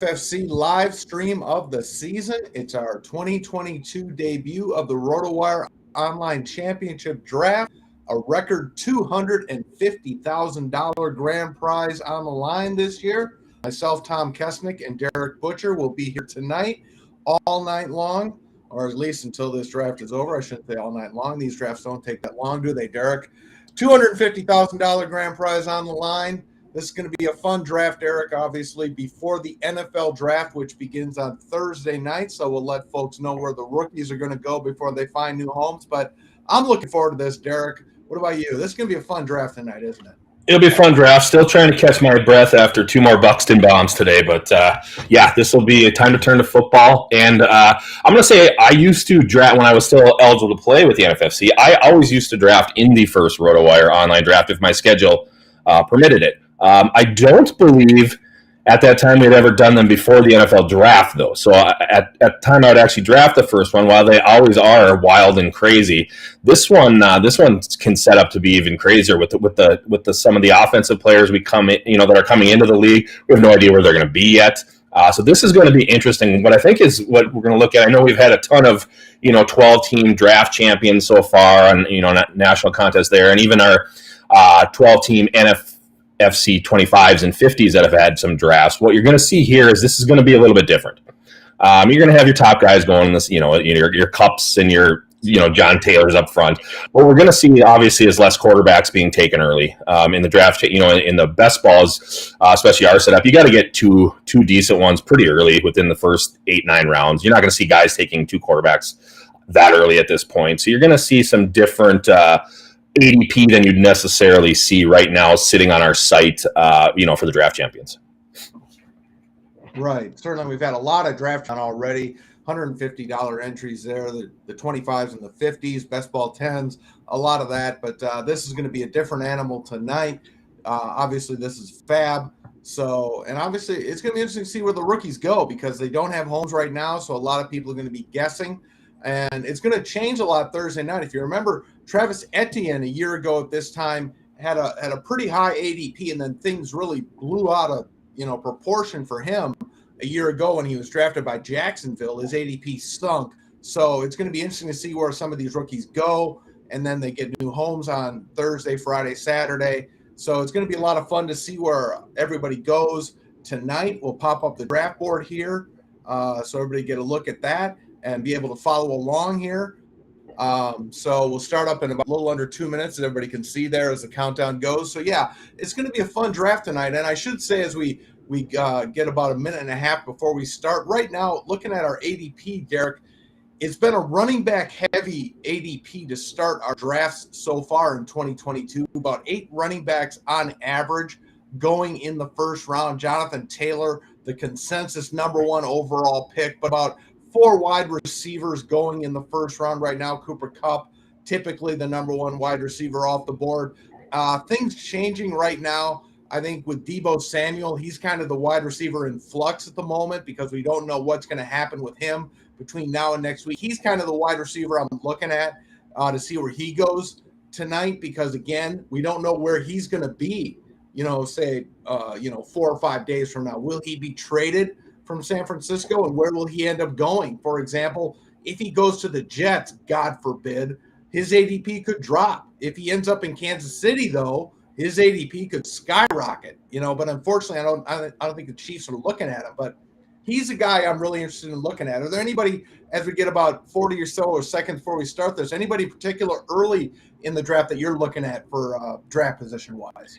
NFFC live stream of the season. It's our 2022 debut of the RotoWire Online Championship draft. A record $250,000 grand prize on the line this year. Myself, Tom Kessenich, and Darik Buchar will be here tonight all night long, or at least until this draft is over. I shouldn't say all night long. These drafts don't take that long, do they, Darik? $250,000 grand prize on the line. This is going to be a fun draft, Eric, obviously, before the NFL draft, which begins on Thursday night. So we'll let folks know where the rookies are going to go before they find new homes. But I'm looking forward to this, Darik. What about you? This is going to be a fun draft tonight, isn't it? It'll be a fun draft. Still trying to catch my breath after two more Buxton bombs today. But, yeah, this will be a time to turn to football. And I'm going to say I used to draft when I was still eligible to play with the NFFC. I always used to draft in the first RotoWire online draft if my schedule permitted it. I don't believe at that time we had ever done them before the NFL draft, though. So at the time I would actually draft the first one, while they always are wild and crazy. This one can set up to be even crazier with the some of the offensive players that are coming into the league. We have no idea where they're going to be yet. So this is going to be interesting. What I think is what we're going to look at. I know we've had a ton of 12-team draft champions so far on national contests there, and even our 12-team NFFC 25s and 50s that have had some drafts. What you're going to see here is this is going to be a little bit different. You're going to have your top guys going this, your Cups and your, John Taylors up front. What we're going to see, obviously, is less quarterbacks being taken early in the draft. In the best balls, especially our setup, you got to get two decent ones pretty early within the first 8-9 rounds. You're not going to see guys taking two quarterbacks that early at this point. So you're going to see some different ADP than you'd necessarily see right now sitting on our site, for the draft champions. Right. Certainly, we've had a lot of draft on already. $150 entries there, the 25s and the 50s, best ball 10s, a lot of that. But this is going to be a different animal tonight. Obviously, this is Fab. So, and obviously, it's going to be interesting to see where the rookies go because they don't have homes right now. So a lot of people are going to be guessing. And it's going to change a lot Thursday night. If you remember, Travis Etienne a year ago at this time had a pretty high ADP, and then things really blew out of proportion for him a year ago when he was drafted by Jacksonville. His ADP stunk. So it's going to be interesting to see where some of these rookies go, and then they get new homes on Thursday, Friday, Saturday. So it's going to be a lot of fun to see where everybody goes tonight. We'll pop up the draft board here so everybody get a look at that and be able to follow along here. So we'll start up in about a little under 2 minutes, and everybody can see there as the countdown goes. So, yeah, it's going to be a fun draft tonight. And I should say as we get about a minute and a half before we start, right now, looking at our ADP, Darik, it's been a running back heavy ADP to start our drafts so far in 2022. About 8 running backs on average going in the first round. Jonathan Taylor, the consensus number 1 overall pick, but about 4 wide receivers going in the first round right now. Cooper Kupp, typically the number 1 wide receiver off the board. Things changing right now. I think with Deebo Samuel, he's kind of the wide receiver in flux at the moment because we don't know what's going to happen with him between now and next week. He's kind of the wide receiver I'm looking at to see where he goes tonight because, again, we don't know where he's going to be, 4 or 5 days from now. Will he be traded from San Francisco, and where will he end up going? For example, if he goes to the Jets, God forbid, his ADP could drop. If he ends up in Kansas City, though, his ADP could skyrocket. But unfortunately, I don't think the Chiefs are looking at him. But he's a guy I'm really interested in looking at. Are there anybody, as we get about 40 or so or seconds before we start this, anybody in particular early in the draft that you're looking at for draft position-wise?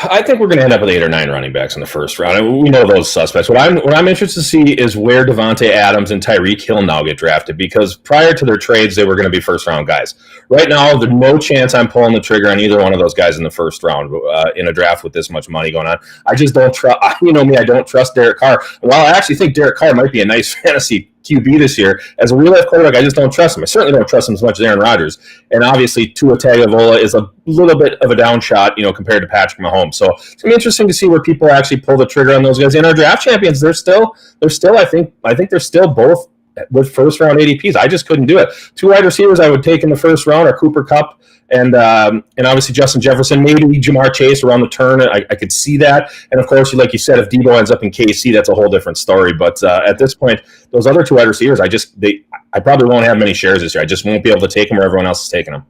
I think we're going to end up with 8 or 9 running backs in the first round. We know those suspects. What I'm interested to see is where Devontae Adams and Tyreek Hill now get drafted because prior to their trades, they were going to be first-round guys. Right now, there's no chance I'm pulling the trigger on either one of those guys in the first round in a draft with this much money going on. I just don't trust. You know me, I don't trust Derek Carr. While I actually think Derek Carr might be a nice fantasy QB this year, as a real-life quarterback, I just don't trust him. I certainly don't trust him as much as Aaron Rodgers. And obviously, Tua Tagovailoa is a little bit of a down shot, compared to Patrick Mahomes. So it's going to be interesting to see where people actually pull the trigger on those guys. In our draft champions, they're still. I think they're still both with first-round ADPs. I just couldn't do it. 2 wide receivers I would take in the first round are Cooper Kupp and obviously Justin Jefferson, maybe Jamar Chase around the turn. I could see that. And of course, like you said, if Debo ends up in KC, that's a whole different story. But at this point, those other two wide receivers, I probably won't have many shares this year. I just won't be able to take them where everyone else is taking them.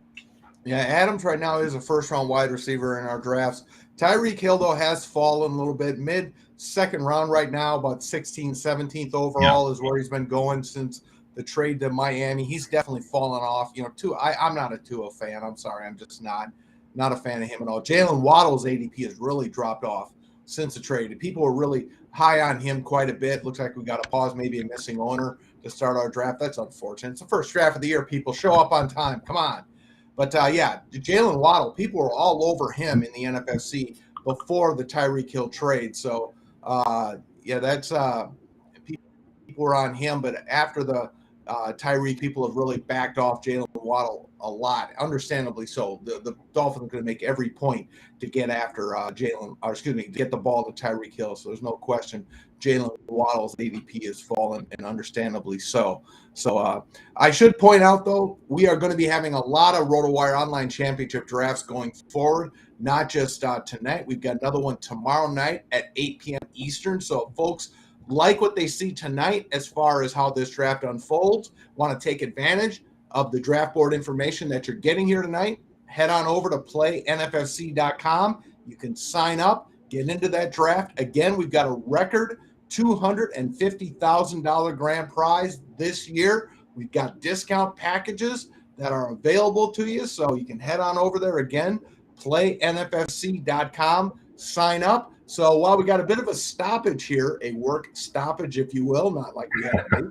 Yeah, Adams right now is a first-round wide receiver in our drafts. Tyreek Hill, though, has fallen a little bit. Mid-second round right now, about 16th, 17th overall is where he's been going since the trade to Miami. He's definitely fallen off. I'm not a Tua fan. I'm sorry. I'm just not a fan of him at all. Jalen Waddle's ADP has really dropped off since the trade. People were really high on him quite a bit. Looks like we got to pause, maybe a missing owner to start our draft. That's unfortunate. It's the first draft of the year. People show up on time. Come on. But, Jalen Waddle, people were all over him in the NFFC before the Tyreek Hill trade. So, that's people were on him. But after the Tyreek, people have really backed off Jalen Waddle a lot, understandably so. The Dolphins are going to make every point to get after to get the ball to Tyreek Hill. So there's no question Jalen Waddle's ADP has fallen, and understandably so. So I should point out, though, we are going to be having a lot of RotoWire Online Championship drafts going forward, not just tonight. We've got another one tomorrow night at 8 p.m. Eastern. So, folks, like what they see tonight as far as how this draft unfolds, want to take advantage of the draft board information that you're getting here tonight, head on over to playnffc.com. You can sign up, get into that draft. Again, we've got a record $250,000 grand prize this year. We've got discount packages that are available to you, so you can head on over there again, playnffc.com, sign up. So while we got a bit of a stoppage here, a work stoppage, if you will, not like we had to,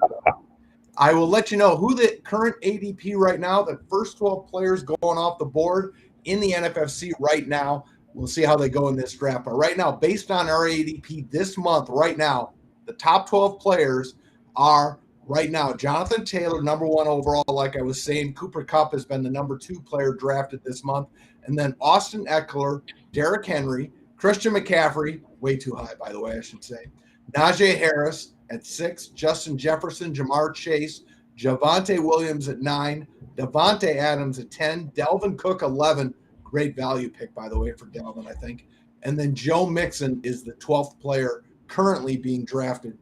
I will let you know who the current ADP right now, the first 12 players going off the board in the NFFC right now. We'll see how they go in this draft. But right now, based on our ADP this month, right now, the top 12 players are right now Jonathan Taylor, number 1 overall, like I was saying. Cooper Kupp has been the number 2 player drafted this month. And then Austin Eckler, Derrick Henry, Christian McCaffrey, way too high, by the way, I should say. Najee Harris at 6, Justin Jefferson, Jamar Chase, Javonte Williams at 9, Devontae Adams at 10, Delvin Cook 11. Great value pick, by the way, for Delvin, I think. And then Joe Mixon is the 12th player currently being drafted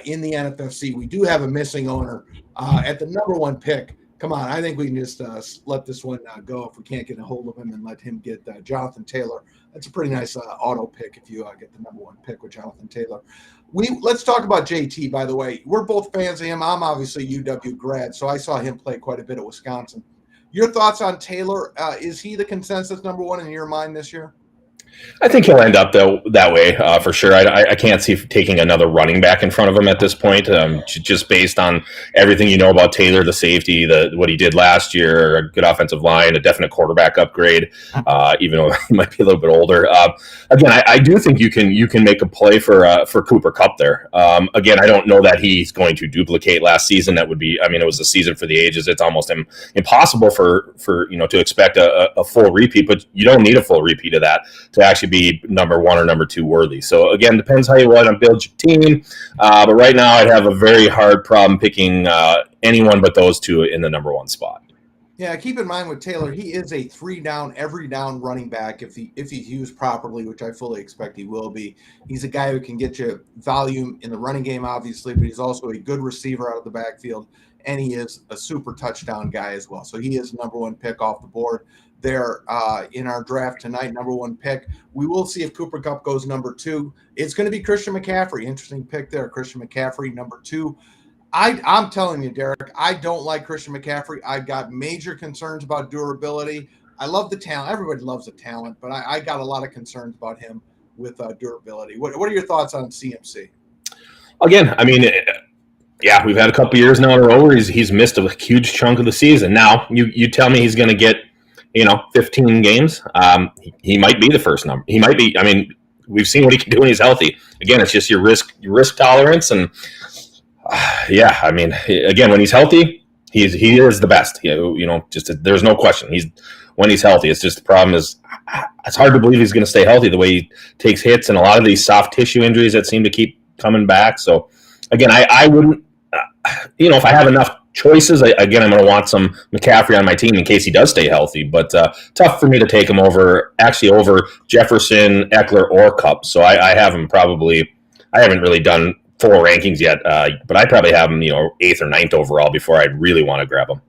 in the NFFC. We do have a missing owner at the number 1 pick. Come on, I think we can just let this one go if we can't get a hold of him and let him get Jonathan Taylor. That's a pretty nice auto pick if you get the number 1 pick with Jonathan Taylor. Let's talk about JT, by the way. We're both fans of him. I'm obviously UW grad, so I saw him play quite a bit at Wisconsin. Your thoughts on Taylor? Is he the consensus number 1 in your mind this year? I think he'll end up that way for sure. I can't see taking another running back in front of him at this point, just based on everything you know about Taylor, the safety, what he did last year, a good offensive line, a definite quarterback upgrade, even though he might be a little bit older. Again, I do think you can make a play for Cooper Kupp there. Again, I don't know that he's going to duplicate last season. That would be, it was a season for the ages. It's almost impossible for to expect a full repeat, but you don't need a full repeat of that to actually be number 1 or number 2 worthy. So again, depends how you want to build your team. But right now I'd have a very hard problem picking anyone but those 2 in the number 1 spot. Yeah, keep in mind with Taylor, he is a 3-down, every down running back if he's used properly, which I fully expect he will be. He's a guy who can get you volume in the running game, obviously, but he's also a good receiver out of the backfield, and he is a super touchdown guy as well. So he is number 1 pick off the board there in our draft tonight, number 1 pick. We will see if Cooper Kupp goes number 2. It's going to be Christian McCaffrey. Interesting pick there, Christian McCaffrey, number 2. I'm telling you, Derek, I don't like Christian McCaffrey. I've got major concerns about durability. I love the talent. Everybody loves the talent, but I got a lot of concerns about him with durability. What are your thoughts on CMC? Again, yeah, we've had a couple years now in a row where he's missed a huge chunk of the season. Now, you tell me he's going to get 15 games. He might be the first number. He might be. We've seen what he can do when he's healthy. Again, it's just your risk tolerance, and again, when he's healthy, he is the best. There's no question. When he's healthy. It's just the problem is it's hard to believe he's going to stay healthy the way he takes hits and a lot of these soft tissue injuries that seem to keep coming back. So again, I wouldn't. If I have enough choices. Again, I'm going to want some McCaffrey on my team in case he does stay healthy, but tough for me to take him over Jefferson, Eckler, or Kupp. So I have him probably. I haven't really done full rankings yet, but I probably have him, 8th or 9th overall before I'd really want to grab him.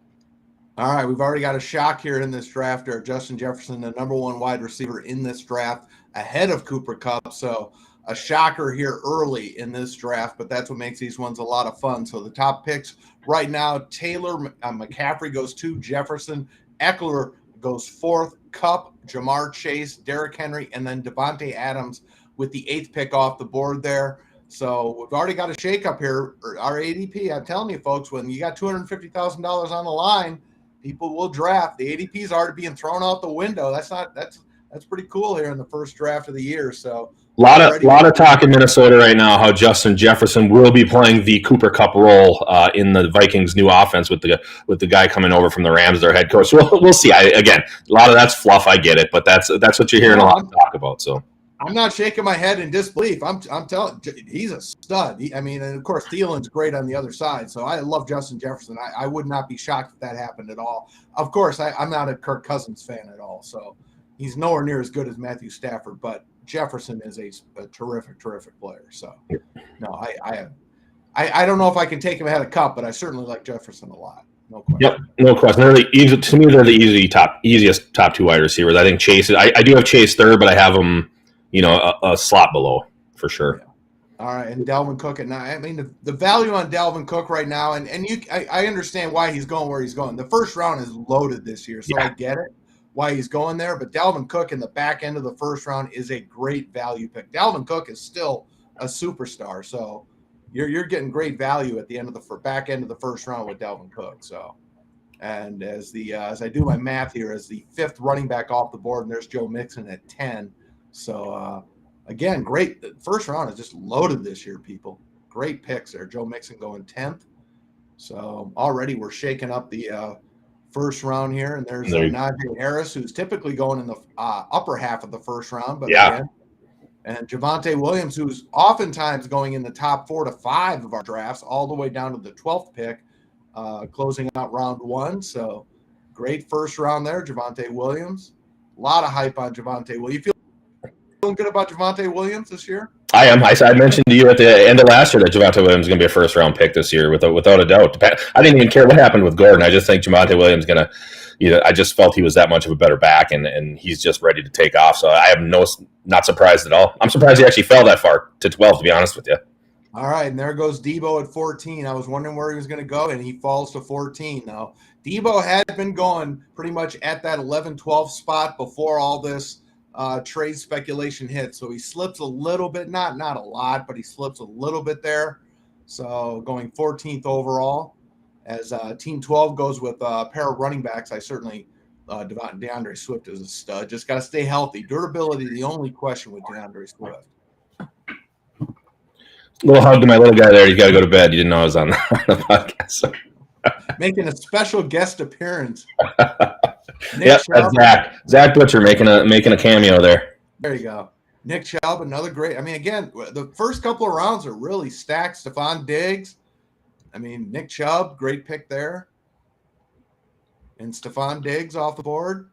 All right, we've already got a shock here in this draft. Justin Jefferson, the number 1 wide receiver in this draft, ahead of Cooper Kupp. So a shocker here early in this draft, but that's what makes these ones a lot of fun. So the top picks right now, Taylor McCaffrey goes 2, Jefferson, Eckler goes 4th, Kupp, Jamar Chase, Derrick Henry, and then Devontae Adams with the 8th pick off the board there. So we've already got a shakeup here. Our ADP, I'm telling you, folks, when you got $250,000 on the line, people will draft. The ADP is already being thrown out the window. That's pretty cool here in the first draft of the year. So a lot of talk in Minnesota right now how Justin Jefferson will be playing the Cooper Kupp role in the Vikings' new offense with the guy coming over from the Rams, their head coach. So we'll see. Again, a lot of that's fluff. I get it, but that's what you're hearing a lot of talk about. So I'm not shaking my head in disbelief. I'm telling he's a stud. And of course Thielen's great on the other side. So I love Justin Jefferson. I would not be shocked if that happened at all. Of course, I'm not a Kirk Cousins fan at all. So he's nowhere near as good as Matthew Stafford, but Jefferson is a terrific player. So no, I don't know if I can take him ahead of Kupp, but I certainly like Jefferson a lot. No question. Yep, no question. To me, they're the easiest top 2 wide receivers. I think Chase. I do have Chase 3rd, but I have him, a slot below for sure. Yeah. All right, and Dalvin Cook at 9. I mean, the value on Dalvin Cook right now, I understand why he's going where he's going. The first round is loaded this year, so I get it why he's going there. But Dalvin Cook in the back end of the first round is a great value pick. Dalvin Cook is still a superstar, so you're getting great value at the end of the back end of the first round with Dalvin Cook. So, and as I do my math here, as the 5th running back off the board, and there's Joe Mixon at 10. So again, great. The first round is just loaded this year, people. Great picks there. Joe Mixon going 10th. So already we're shaking up the first round here, and there's Najee Harris, who's typically going in the upper half of the first round, but again, and Javonte Williams, who's oftentimes going in the top 4 to 5 of our drafts, all the way down to the 12th pick, closing out round 1. So great first round there, Javonte Williams. A lot of hype on Javonte Williams. You feeling good about Javonte Williams this year? I am. I mentioned to you at the end of last year that Javonte Williams is going to be a first-round pick this year, without a doubt. I didn't even care what happened with Gordon. I just think Javonte Williams is going to. I just felt he was that much of a better back, and he's just ready to take off. So I am not surprised at all. I'm surprised he actually fell that far to 12, to be honest with you. All right, and there goes Debo at 14. I was wondering where he was going to go, and he falls to 14 now. Debo had been going pretty much at that 11-12 spot before all this trade speculation hit. So he slips a little bit, not a lot, but he slips a little bit there. So going 14th overall. As Team 12 goes with a pair of running backs, I certainly DeAndre Swift is a stud. Just got to stay healthy. Durability, the only question with DeAndre Swift. Little hug to my little guy there. He's got to go to bed. You didn't know I was on the podcast. So. Making a special guest appearance. Yep, that's Zach Butcher making a cameo there. There you go. Nick Chubb, another great. I mean, again, the first couple of rounds are really stacked. Stephon Diggs. I mean, Nick Chubb, great pick there. And Stephon Diggs off the board.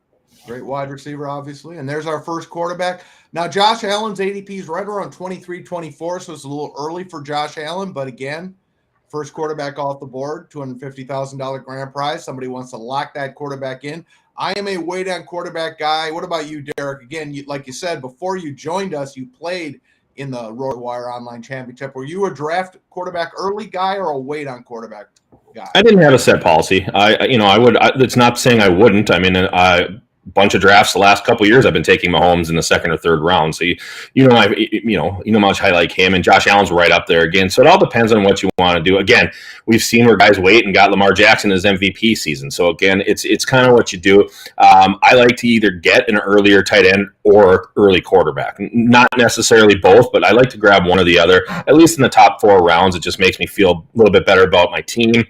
Great wide receiver, obviously. And there's our first quarterback. Now, Josh Allen's ADP is right around 23, 24, so it's a little early for Josh Allen. But again, first quarterback off the board, $250,000 grand prize. Somebody wants to lock that quarterback in. I am a wait-on quarterback guy. What about you, Derek? Again, like you said, before you joined us, you played in the RotoWire Online Championship. Were you a draft quarterback early guy or a wait-on quarterback guy? I didn't have a set policy. It's not saying I wouldn't. I mean, bunch of drafts the last couple of years I've been taking Mahomes in the 2nd or 3rd round. So you know how much I like him, and Josh Allen's right up there again. So it all depends on what you want to do. Again, we've seen where guys wait and got Lamar Jackson his MVP season. So again, it's kind of what you do. I like to either get an earlier tight end or early quarterback. Not necessarily both, but I like to grab one or the other. At least in the top 4 rounds, it just makes me feel a little bit better about my team.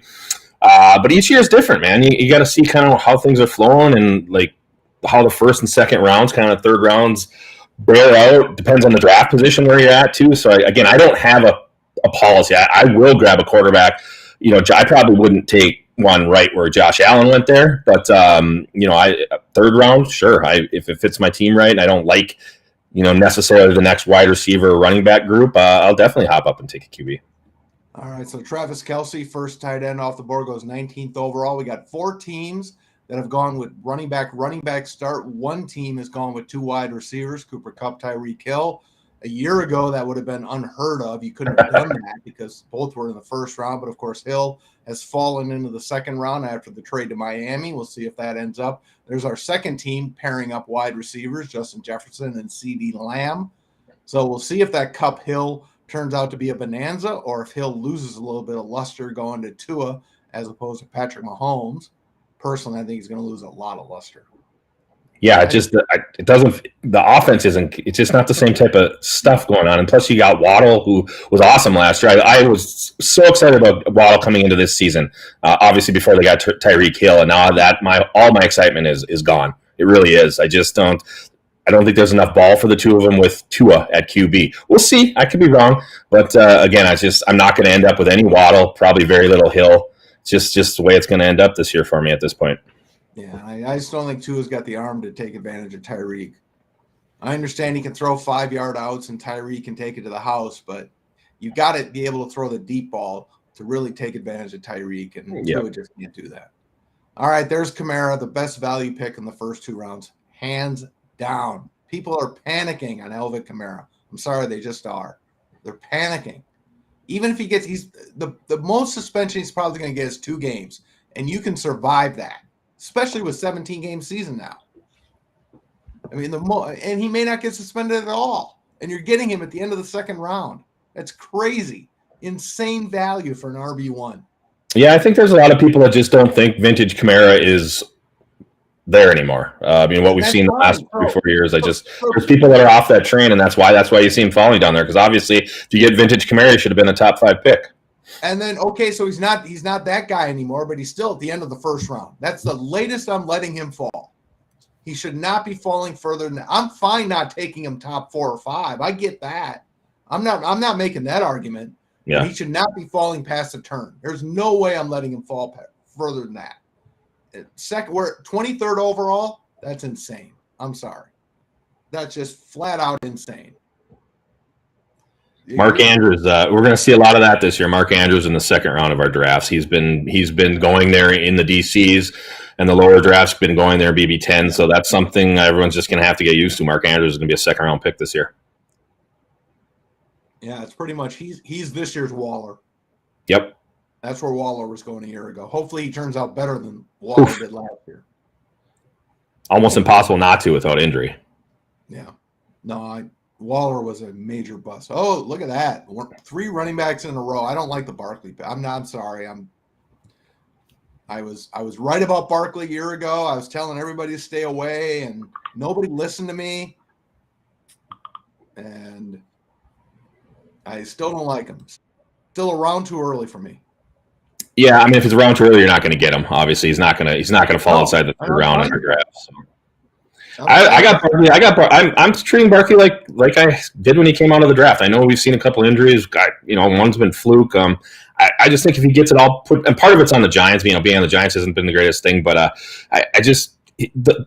But each year is different, man. You got to see kind of how things are flowing and like how the 1st and 2nd rounds, kind of 3rd rounds bear out. Depends on the draft position where you're at too. So I don't have a policy. I will grab a quarterback. I probably wouldn't take one right where Josh Allen went there. But, third round, sure. If it fits my team right and I don't like, necessarily the next wide receiver or running back group, I'll definitely hop up and take a QB. All right, so Travis Kelce, first tight end off the board, goes 19th overall. We got 4 teams that have gone with running back start. One team has gone with 2 wide receivers, Cooper Kupp, Tyreek Hill. A year ago, that would have been unheard of. You couldn't have done that because both were in the first round. But, of course, Hill has fallen into the second round after the trade to Miami. We'll see if that ends up. There's our second team pairing up wide receivers, Justin Jefferson and CeeDee Lamb. So we'll see if that Kupp-Hill turns out to be a bonanza or if Hill loses a little bit of luster going to Tua as opposed to Patrick Mahomes. Personally, I think he's going to lose a lot of luster. Yeah, it doesn't. The offense isn't. It's just not the same type of stuff going on. And plus, you got Waddle, who was awesome last year. I was so excited about Waddle coming into this season. Obviously, before they got Tyreek Hill, and now that all my excitement is gone. It really is. I don't think there's enough ball for the two of them with Tua at QB. We'll see. I could be wrong, but again, I'm not going to end up with any Waddle. Probably very little Hill. It's just the way it's going to end up this year for me at this point. Yeah, I just don't think Tua's got the arm to take advantage of Tyreek. I understand he can throw 5-yard outs and Tyreek can take it to the house, but you got to be able to throw the deep ball to really take advantage of Tyreek, and Tua just can't do that. All right, there's Kamara, the best value pick in the first 2 rounds, hands down. People are panicking on Alvin Kamara. I'm sorry, they just are. They're panicking. Even if he gets, the most suspension he's probably going to get is 2 games, and you can survive that, especially with 17-game season now. I mean, and he may not get suspended at all, and you're getting him at the end of the second round. That's crazy, insane value for an RB1. Yeah, I think there's a lot of people that just don't think vintage Kamara is there anymore. What we've seen the last 3-4 years, there's people that are off that train, and that's why you see him falling down there. Because obviously, if you get vintage Kamara, he should have been a top 5 pick. And then, okay, so he's not that guy anymore, but he's still at the end of the first round. That's the latest I'm letting him fall. He should not be falling further than that. I'm fine not taking him top 4 or 5. I get that. I'm not making that argument. Yeah. He should not be falling past the turn. There's no way I'm letting him fall further than that. We're 23rd overall. That's insane. I'm sorry. That's just flat out insane. Mark Andrews, we're going to see a lot of that this year. Mark Andrews in the second round of our drafts. He's been going there in the DCs, and the lower drafts been going there BB10. So that's something everyone's just going to have to get used to. Mark Andrews is going to be a second round pick this year. Yeah, it's pretty much he's this year's Waller. Yep. That's where Waller was going a year ago. Hopefully he turns out better than Waller did last year. Almost impossible not to without injury. Yeah. No, Waller was a major bust. Oh, look at that. 3 running backs in a row. I don't like the Barkley pick. I'm sorry. I was right about Barkley a year ago. I was telling everybody to stay away, and nobody listened to me. And I still don't like him. Still around too early for me. Yeah, if it's around too early, you're not going to get him. Obviously, he's not going to fall outside the 3rd round in your draft. So. I got Barkley. I'm treating Barkley like I did when he came out of the draft. I know we've seen a couple injuries. One's been fluke. I just think if he gets it all put, and part of it's on the Giants. Being on the Giants hasn't been the greatest thing, but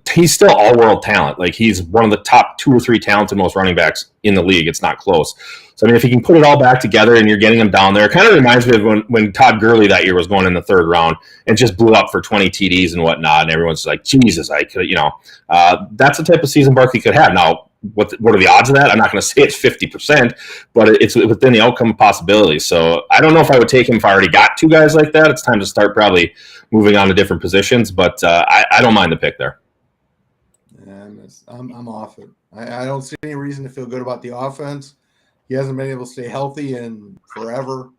he's still all-world talent. Like, he's one of the top 2 or 3 talented most running backs in the league. It's not close. So, if he can put it all back together and you're getting him down there, it kind of reminds me of when Todd Gurley that year was going in the 3rd round and just blew up for 20 TDs and whatnot, and everyone's like, Jesus, I could, that's the type of season Barkley could have. Now, what are the odds of that? I'm not going to say it's 50%, but it's within the outcome possibility. So, I don't know if I would take him if I already got 2 guys like that. It's time to start probably moving on to different positions, but I don't mind the pick there. Yeah, I'm off it. I don't see any reason to feel good about the offense. He hasn't been able to stay healthy in forever.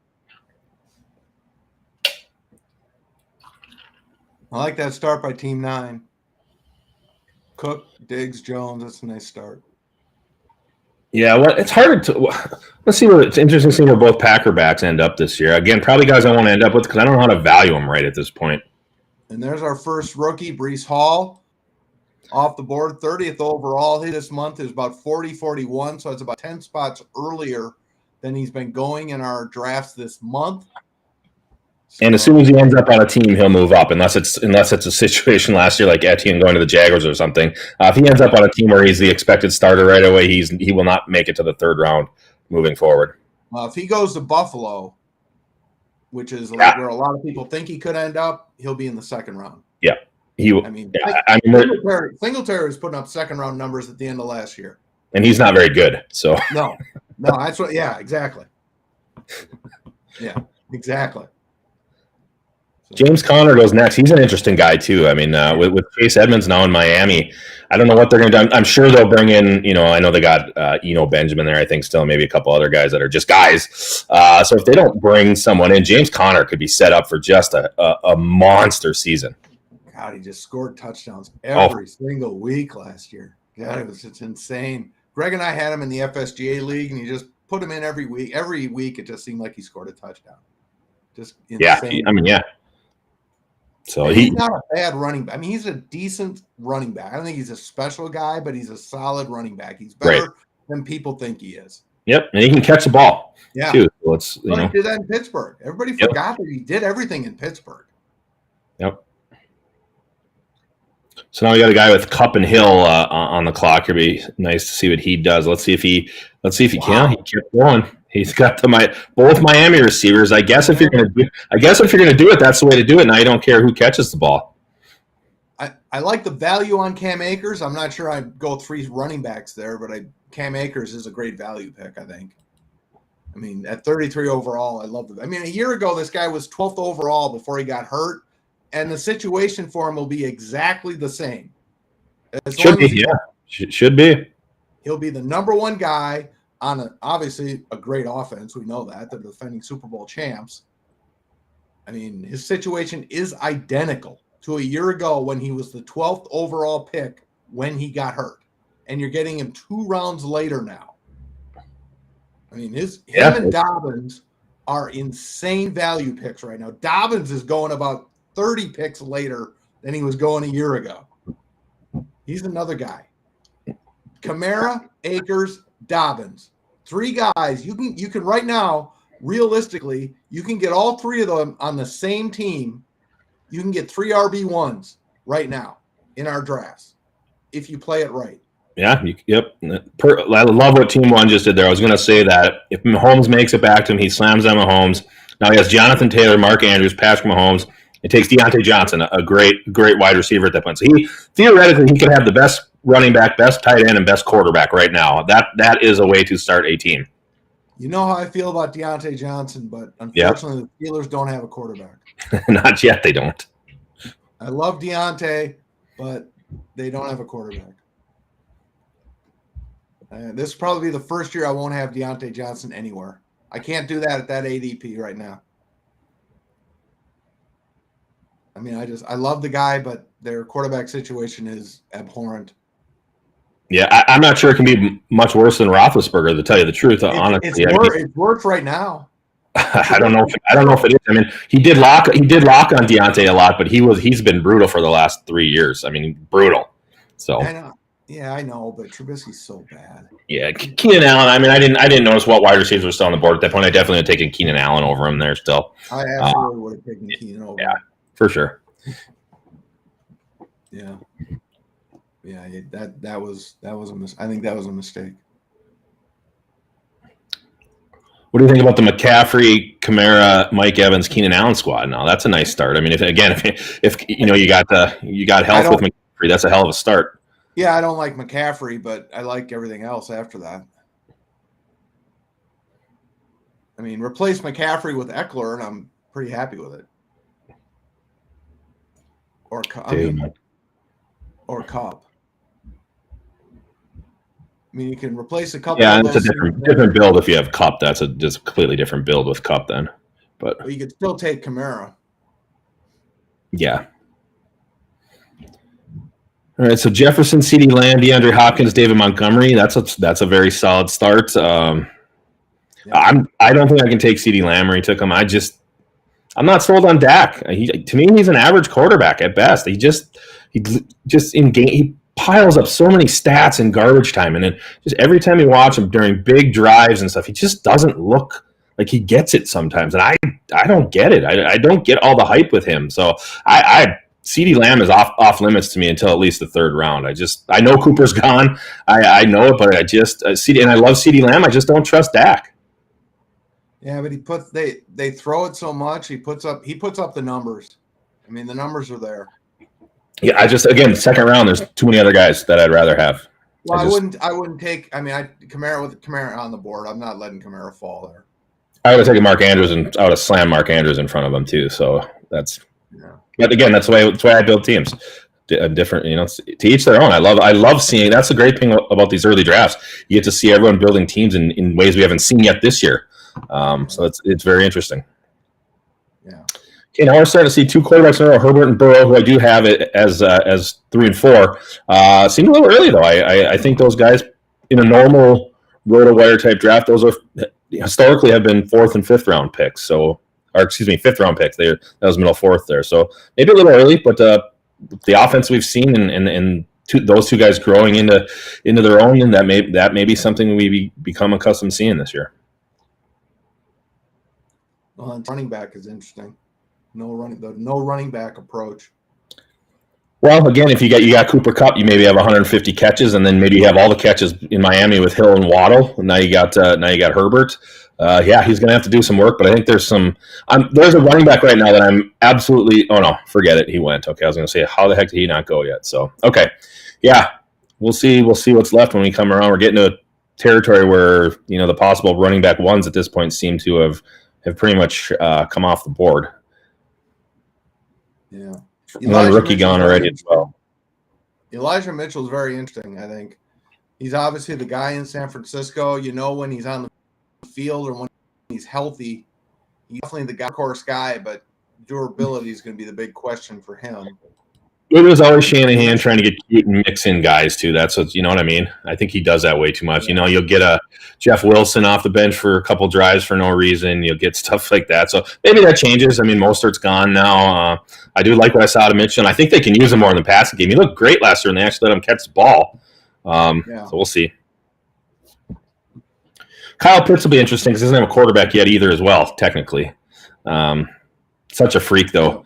I like that start by Team 9. Cook, Diggs, Jones. That's a nice start. Yeah, it's hard to – let's see it's interesting seeing where both Packer backs end up this year. Again, probably guys I want to end up with because I don't know how to value them right at this point. And there's our first rookie, Breece Hall. Off the board, 30th overall. This month is about 40-41, so it's about 10 spots earlier than he's been going in our drafts this month. And as soon as he ends up on a team, he'll move up, unless it's a situation last year like Etienne going to the Jaguars or something. If he ends up on a team where he's the expected starter right away, he will not make it to the third round moving forward. Well, if he goes to Buffalo, which is where a lot of people think he could end up, he'll be in the second round. Yeah. Singletary was putting up second round numbers at the end of last year. And he's not very good. So No, that's what. Yeah, exactly. Yeah, exactly. James Conner goes next. He's an interesting guy too. I mean, with Chase Edmonds now in Miami, I don't know what they're going to do. I'm sure they'll bring in. I know they got Eno Benjamin there. I think still maybe a couple other guys that are just guys. So if they don't bring someone in, James Conner could be set up for just a monster season. God, he just scored touchdowns every single week last year. God, it's insane. Greg and I had him in the FSGA league, and you just put him in every week. Every week, it just seemed like he scored a touchdown. Just insane. Yeah. So he's not a bad running back. I mean, he's a decent running back. I don't think he's a special guy, but he's a solid running back. He's better than people think he is. Yep, and he can catch the ball. Yeah, too. So he did that in Pittsburgh. Everybody forgot that he did everything in Pittsburgh. Yep. So now we got a guy with Cup and Hill on the clock. It'd be nice to see what he does. Let's see if he can. He kept going. He's got both Miami receivers. I guess if you're going to do it, that's the way to do it. Now you don't care who catches the ball. I like the value on Cam Akers. I'm not sure I'd go 3 running backs there, but Cam Akers is a great value pick, I think. I mean, at 33 overall, I love it. I mean, a year ago, this guy was 12th overall before he got hurt, and the situation for him will be exactly the same. Should be. He'll be the number one guy on obviously a great offense. We know that. They're the defending Super Bowl champs. I mean, his situation is identical to a year ago when he was the 12th overall pick when he got hurt. And you're getting him 2 rounds later now. I mean, him and Dobbins are insane value picks right now. Dobbins is going about 30 picks later than he was going a year ago. He's another guy. Kamara, Akers, Dobbins. 3 guys. You can right now, realistically, you can get all 3 of them on the same team. You can get 3 RB1s right now in our drafts if you play it right. Yeah, yep. I love what Team 1 just did there. I was going to say that if Mahomes makes it back to him, he slams down Mahomes. Now he has Jonathan Taylor, Mark Andrews, Patrick Mahomes. It takes Deontay Johnson, a great wide receiver at that point. So theoretically he could have the best running back, best tight end, and best quarterback right now. That is a way to start a team. You know how I feel about Deontay Johnson, but unfortunately the Steelers don't have a quarterback. Not yet, they don't. I love Deontay, but they don't have a quarterback. This will probably be the first year I won't have Deontay Johnson anywhere. I can't do that at that ADP right now. I mean, I love the guy, but their quarterback situation is abhorrent. Yeah, I'm not sure it can be much worse than Roethlisberger, to tell you the truth. Honestly, it's worse right now. I don't know if it is. I mean, he did lock on Deontay a lot, but he's been brutal for the last 3 years. I mean, brutal. So I know. Yeah, I know, but Trubisky's so bad. Yeah, Keenan Allen. I mean, I didn't notice what wide receivers were still on the board at that point. I definitely would have taken Keenan Allen over him there still. I absolutely would have taken Keenan over. Yeah, for sure. Yeah. Yeah, that was I think that was a mistake. What do you think about the McCaffrey, Kamara, Mike Evans, Keenan Allen squad? Now that's a nice start. I mean, if you got health with McCaffrey, that's a hell of a start. Yeah, I don't like McCaffrey, but I like everything else after that. I mean, replace McCaffrey with Eckler, and I'm pretty happy with it. Or Cup. I mean, you can replace a couple. Yeah, and it's a different build if you have Cup. That's just a completely different build with Cup then. But you could still take Kamara. Yeah. All right, so Jefferson, CeeDee Lamb, DeAndre Hopkins, David Montgomery. That's a very solid start. I don't think I can take CeeDee Lamb where he took him. I'm not sold on Dak. To me, he's an average quarterback at best. He piles up so many stats in garbage time, and then just every time you watch him during big drives and stuff, he just doesn't look Like he gets it sometimes, and I don't get it. I don't get all the hype with him. So CeeDee Lamb is off limits to me until at least the third round. I know Cooper's gone. I know it, but I just and I love CeeDee Lamb. I just don't trust Dak. Yeah, but they throw it so much. He puts up the numbers. I mean, the numbers are there. Yeah, again, second round. There's too many other guys that I'd rather have. Well, I wouldn't take. I mean, Kamara with Kamara on the board. I'm not letting Kamara fall there. I would have taken Mark Andrews, and I would have slammed Mark Andrews in front of him too. So that's. Yeah. But again, that's the way I build teams. Different, to each their own. I love seeing. That's the great thing about these early drafts. You get to see everyone building teams in ways we haven't seen yet this year. So it's very interesting. Yeah. Okay, now we're starting to see two quarterbacks in a row, Herbert and Burrow, who I do have it as 3 and 4. Seemed a little early though. I think those guys in a normal RotoWire type draft, those are historically have been 4th and 5th round picks. So, or excuse me, 5th round picks. That was middle 4th there. So maybe a little early, but the offense we've seen and those two guys growing into their own, and that may be something we become accustomed seeing this year. Well, running back is interesting. No running back approach. Well, again, if you got Cooper Kupp, you maybe have 150 catches, and then maybe you have all the catches in Miami with Hill and Waddle. And now you got Herbert. He's going to have to do some work, but I think there's a running back right now that I'm absolutely. Oh no, forget it. He went. Okay, I was going to say, how the heck did he not go yet? So okay, yeah, we'll see what's left when we come around. We're getting to a territory where the possible running back ones at this point seem to have pretty much come off the board. Yeah. One rookie gone already as well. Elijah Mitchell's very interesting, I think. He's obviously the guy in San Francisco. When he's on the field or when he's healthy, he's definitely the course guy, but durability is going to be the big question for him. It was always Shanahan trying to get cute and mix in guys too. That's what I mean. I think he does that way too much. You'll get a Jeff Wilson off the bench for a couple drives for no reason. You'll get stuff like that. So maybe that changes. I mean, Mostert's gone now. I do like what I saw out of Mitchell, and I think they can use him more in the passing game. He looked great last year, and they actually let him catch the ball. So we'll see. Kyle Pitts will be interesting because he doesn't have a quarterback yet either as well, technically. Such a freak, though.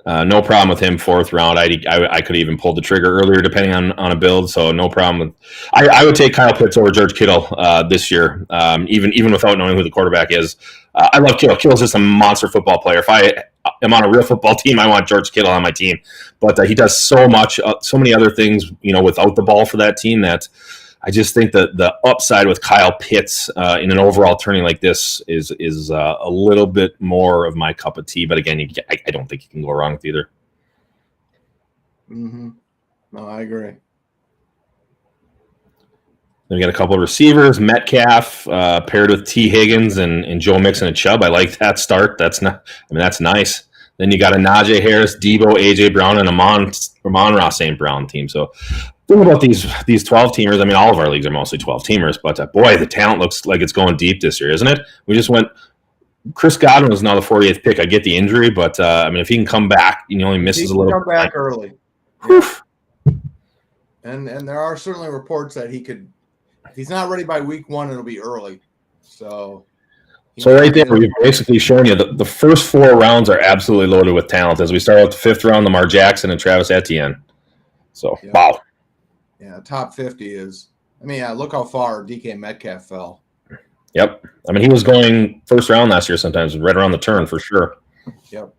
No problem with him 4th round. I could even pull the trigger earlier depending on a build, so no problem with. I would take Kyle Pitts over George Kittle this year, even without knowing who the quarterback is. I love Kittle. Kittle's just a monster football player. If I am on a real football team, I want George Kittle on my team. But he does so much, so many other things, without the ball for that team that I just think that the upside with Kyle Pitts in an overall tourney like this is a little bit more of my cup of tea. But again, I don't think you can go wrong with either. Mm-hmm. No, I agree. Then we got a couple of receivers, Metcalf paired with T. Higgins and Joe Mixon and Chubb. I like that start. That's nice. Then you got a Najee Harris, Debo, AJ Brown, and Amon-Ra St. Brown team. So think about these 12-teamers. I mean, all of our leagues are mostly 12-teamers, but boy, the talent looks like it's going deep this year, isn't it? We just went. Chris Godwin was now the 48th pick. I get the injury, but if he can come back, he only misses a little. Come back early. Yeah. And there are certainly reports that he could. If he's not ready by week 1, it'll be early. So right there, we've basically shown you the first 4 rounds are absolutely loaded with talent. As we start out the 5th round, Lamar Jackson and Travis Etienne. So, wow. Yeah, top 50 is – look how far DK Metcalf fell. Yep. He was going first round last year sometimes, right around the turn for sure. Yep.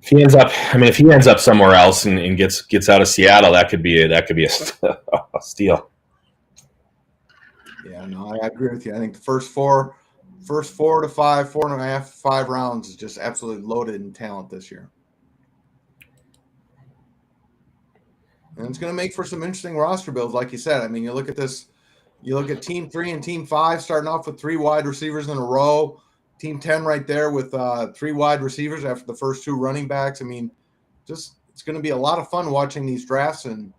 If he ends up somewhere else and gets out of Seattle, that could be a steal. Yeah, no, I agree with you. I think the first 4 to 5, 4.5, 5 rounds is just absolutely loaded in talent this year. And it's going to make for some interesting roster builds, like you said. You look at this, you look at Team 3 and Team 5 starting off with 3 wide receivers in a row. Team 10 right there with 3 wide receivers after the first 2 running backs. It's going to be a lot of fun watching these drafts, and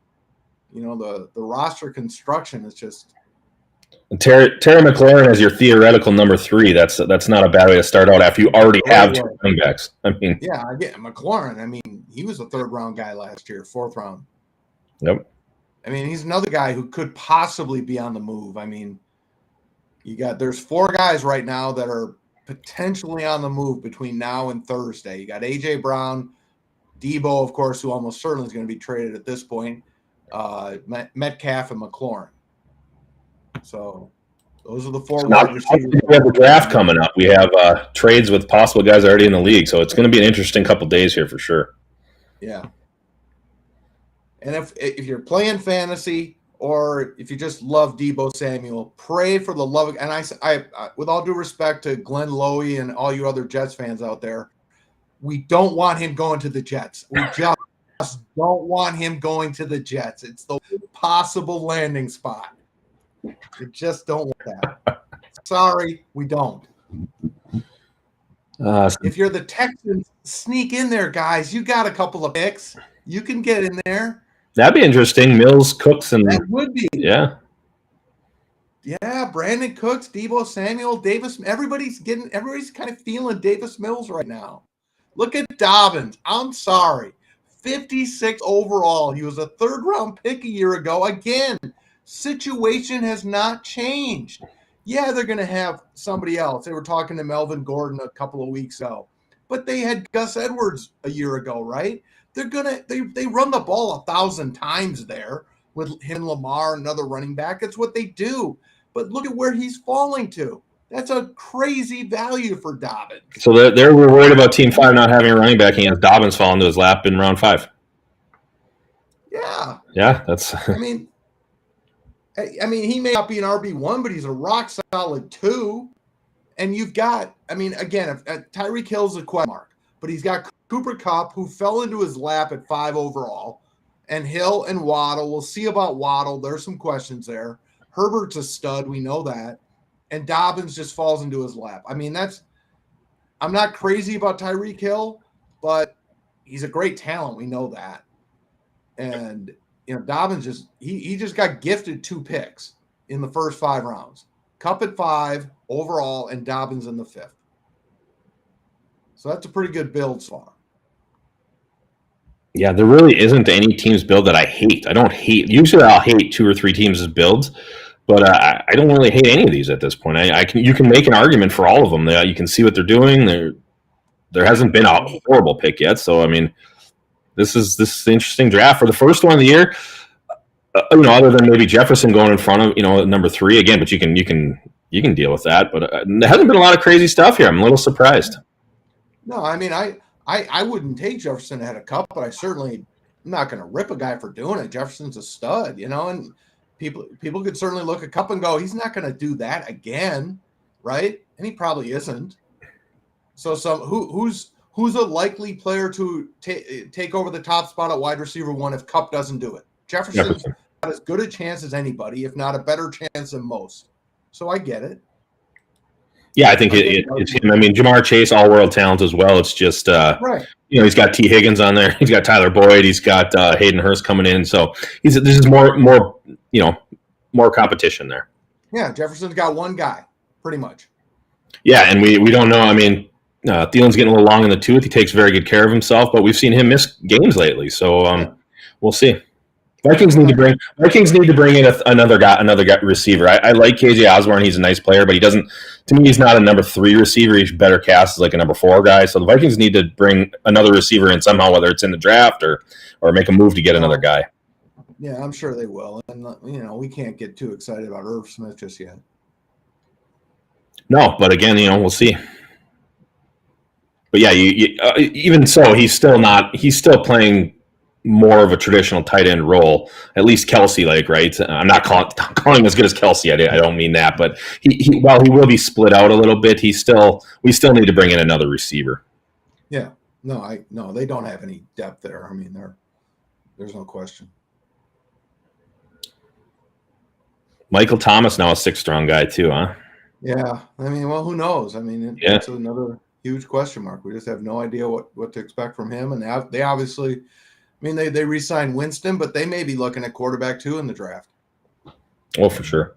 the roster construction is just. Terry McLaurin as your theoretical number 3. That's not a bad way to start out after you already have 2 running backs. Yeah, I get McLaurin. He was a 3rd round guy last year, 4th round. Yep. He's another guy who could possibly be on the move. There's 4 guys right now that are potentially on the move between now and Thursday. You got A.J. Brown, Debo, of course, who almost certainly is going to be traded at this point, Metcalf, and McLaurin. So those are the 4 wide receivers. We have the draft coming up. We have trades with possible guys already in the league. So it's going to be an interesting couple days here for sure. Yeah. And if you're playing fantasy or if you just love Debo Samuel, pray for the love of – and I with all due respect to Glenn Lowy and all you other Jets fans out there, we don't want him going to the Jets. We just don't want him going to the Jets. It's the possible landing spot. We just don't want that. Sorry, we don't. If you're the Texans, sneak in there, guys. You got a couple of picks. You can get in there. That'd be interesting. Mills, Cooks, and that would be. Yeah. Yeah, Brandon Cooks, Debo Samuel, Davis. Everybody's kind of feeling Davis Mills right now. Look at Dobbins. I'm sorry. 56 overall. He was a 3rd-round pick a year ago. Again, situation has not changed. Yeah, they're going to have somebody else. They were talking to Melvin Gordon a couple of weeks ago. But they had Gus Edwards a year ago, right? They run the ball 1,000 times there with him and Lamar, another running back. It's what they do. But look at where he's falling to. That's a crazy value for Dobbins. So we're worried about Team 5 not having a running back. He has Dobbins fall into his lap in round 5. Yeah. Yeah, that's. I mean, he may not be an RB1, but he's a rock solid 2. And you've got, again, Tyreek Hill's a question mark, but he's got Cooper Kupp, who fell into his lap at 5 overall, and Hill and Waddle. We'll see about Waddle. There's some questions there. Herbert's a stud. We know that. And Dobbins just falls into his lap. I'm not crazy about Tyreek Hill, but he's a great talent. We know that. And, Dobbins he just got gifted 2 picks in the first 5 rounds. Kupp at 5 overall and Dobbins in the 5th. So that's a pretty good build so far. Yeah, there really isn't any team's build that I hate. I don't hate. Usually I'll hate 2 or 3 teams' builds, but I don't really hate any of these at this point. You can make an argument for all of them. You can see what they're doing. There hasn't been a horrible pick yet. So, this is an interesting draft for the first one of the year. Other than maybe Jefferson going in front of, number 3 again, but you can deal with that. But there hasn't been a lot of crazy stuff here. I'm a little surprised. No, I wouldn't take Jefferson ahead of Kupp, but I'm not going to rip a guy for doing it. Jefferson's a stud, and people could certainly look at Kupp and go, he's not going to do that again, right? And he probably isn't. So who's a likely player to take over the top spot at wide receiver 1 if Kupp doesn't do it? Jefferson's got as good a chance as anybody, if not a better chance than most. So I get it. Yeah, I think it's him. Jamar Chase, all-world talent as well. It's just, right. He's got T. Higgins on there. He's got Tyler Boyd. He's got Hayden Hurst coming in. So this is more competition there. Yeah, Jefferson's got 1 guy, pretty much. Yeah, and we don't know. Thielen's getting a little long in the tooth. He takes very good care of himself, but we've seen him miss games lately. So we'll see. Vikings need to bring in another receiver. I like KJ Osborne. He's a nice player, but he doesn't. To me, he's not a number 3 receiver. He's better cast as like a number 4 guy. So the Vikings need to bring another receiver in somehow, whether it's in the draft or make a move to get another guy. Yeah, I'm sure they will. And we can't get too excited about Irv Smith just yet. No, but again, we'll see. But yeah, even so, he's still playing more of a traditional tight end role, at least Kelsey-like, right? I'm not calling him as good as Kelsey. I don't mean that, but while he will be split out a little bit, we still need to bring in another receiver. Yeah, no, they don't have any depth there. There's no question. Michael Thomas now a 6th-round guy too, huh? Yeah, who knows? It's another huge question mark. We just have no idea what to expect from him, and they obviously. They re-signed Winston, but they may be looking at quarterback 2 in the draft. Oh, for sure.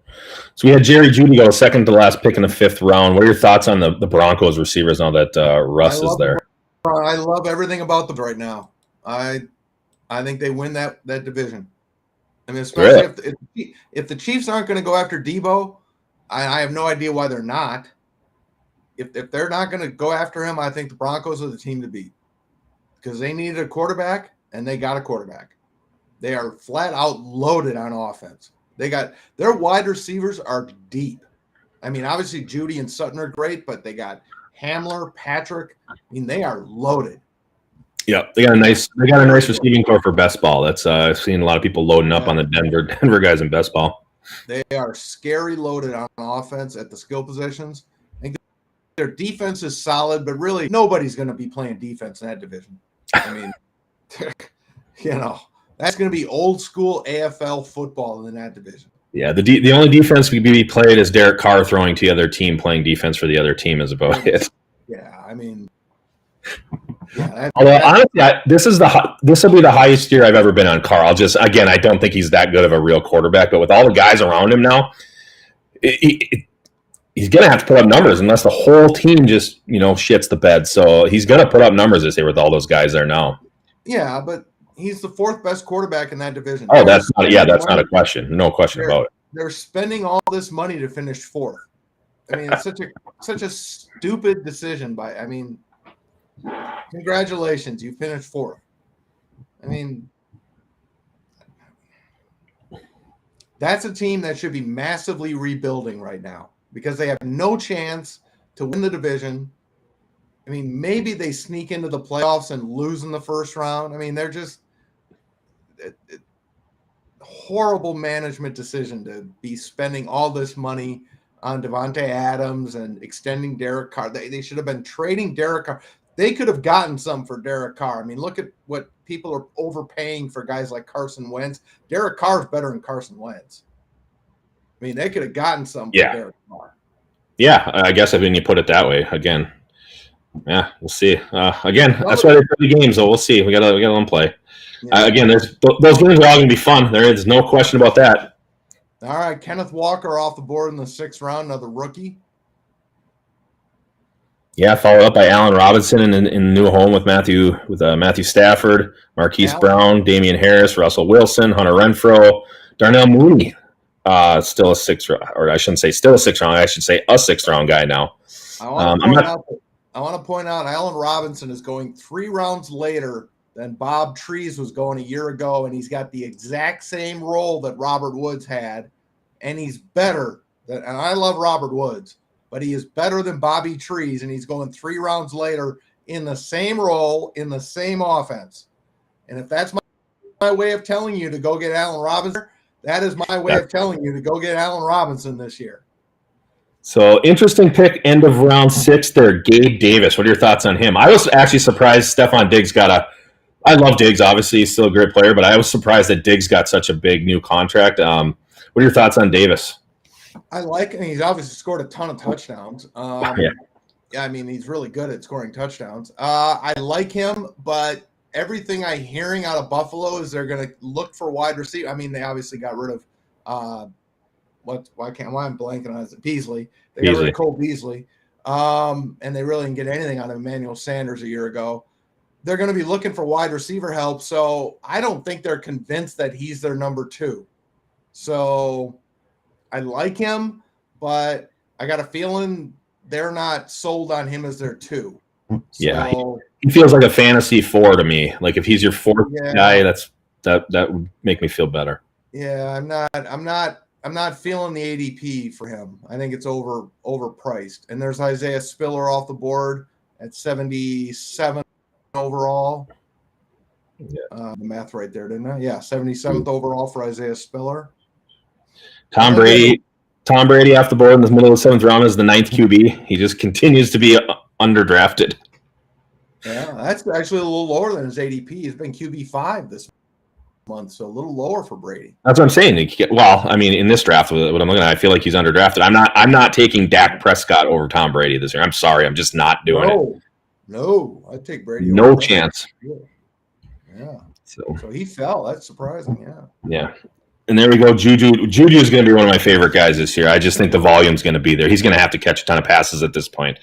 So we had Jerry Jeudy go 2nd to last pick in the 5th round. What are your thoughts on the Broncos receivers now that Russ is there? I love everything about them right now. I think they win that division. Especially if the Chiefs aren't going to go after Debo, I have no idea why they're not. If they're not going to go after him, I think the Broncos are the team to beat because they needed a quarterback and they got a quarterback. They are flat out loaded on offense. Their wide receivers are deep. I mean, obviously Judy and Sutton are great, but they got Hamler, Patrick. I mean, they are loaded. Yeah, they got a nice receiving core for best ball. That's I've seen a lot of people loading up on the Denver guys in best ball. They are scary loaded on offense at the skill positions. And their defense is solid, but really nobody's going to be playing defense in that division. I mean, that's going to be old school AFL football in that division. Yeah, the only defense could be played is Derek Carr throwing to the other team, playing defense for the other team is about it. Yeah, I mean, yeah. Although honestly, this will be the highest year I've ever been on Carr. I don't think he's that good of a real quarterback, but with all the guys around him now, he's going to have to put up numbers unless the whole team just shits the bed. So he's going to put up numbers this year with all those guys there now. Yeah, but he's the fourth best quarterback in that division. Oh, that's not a question. No question about it. They're spending all this money to finish fourth. I mean, it's such a stupid decision congratulations, you finished fourth. I mean, that's a team that should be massively rebuilding right now because they have no chance to win the division. I mean, maybe they sneak into the playoffs and lose in the first round. I mean, they're just horrible management decision to be spending all this money on Devontae Adams and extending Derek Carr. They should have been trading Derek Carr. They could have gotten some for Derek Carr. I mean, look at what people are overpaying for guys like Carson Wentz. Derek Carr is better than Carson Wentz. I mean, they could have gotten some for Derek Carr. Yeah, I guess when you put it that way, again. Yeah, we'll see. Again, that's why they play the games, so we'll see. We got to let them play. Yeah. Again, those games are all going to be fun. There is no question about that. All right, Kenneth Walker off the board in the 6th round, another rookie. Yeah, followed up by Allen Robinson in a new home with Matthew Stafford, Marquise Brown, Damian Harris, Russell Wilson, Hunter Renfrow, Darnell Mooney. Still a 6th round, or I shouldn't say still a 6th round. I should say a 6th round guy now. I want to point out Allen Robinson is going 3 rounds later than Bob Trees was going a year ago, and he's got the exact same role that Robert Woods had, and he's better than. And I love Robert Woods, but he is better than Bobby Trees, and he's going 3 rounds later in the same role in the same offense. And if that's my way of telling you to go get Allen Robinson, that is my way of telling you to go get Allen Robinson this year. So, interesting pick, end of round 6 there, Gabe Davis. What are your thoughts on him? I was actually surprised Stephon Diggs I love Diggs, obviously. He's still a great player, but I was surprised that Diggs got such a big new contract. What are your thoughts on Davis? I like him. He's obviously scored a ton of touchdowns. Yeah, I mean, he's really good at scoring touchdowns. I like him, but everything I'm hearing out of Buffalo is they're going to look for wide receiver. I mean, they obviously got rid of why I'm blanking on it? Beasley. They got rid of Cole Beasley. And they really didn't get anything out of Emmanuel Sanders a year ago. They're going to be looking for wide receiver help. So I don't think they're convinced that he's their number 2. So I like him, but I got a feeling they're not sold on him as their 2. Yeah, he feels like a fantasy 4 to me. Like if he's your 4th guy, that would make me feel better. Yeah, I'm not feeling the ADP for him. I think it's overpriced. And there's Isaiah Spiller off the board at 77 overall. The math right there, didn't I? Yeah, 77th overall for Isaiah Spiller. Tom Brady off the board in the middle of the 7th round is the 9th QB. He just continues to be underdrafted. Yeah, that's actually a little lower than his ADP. He's been QB5 this month, so a little lower for Brady. That's what I'm saying. Well, I mean, in this draft, what I'm looking at, I feel like he's underdrafted. I'm not taking Dak Prescott over Tom Brady this year. I'm sorry, I'm just not doing it. No, I'd take Brady. No chance. Yeah. So he fell. That's surprising. Yeah. And there we go. Juju is going to be one of my favorite guys this year. I just think the volume's going to be there. He's going to have to catch a ton of passes at this point.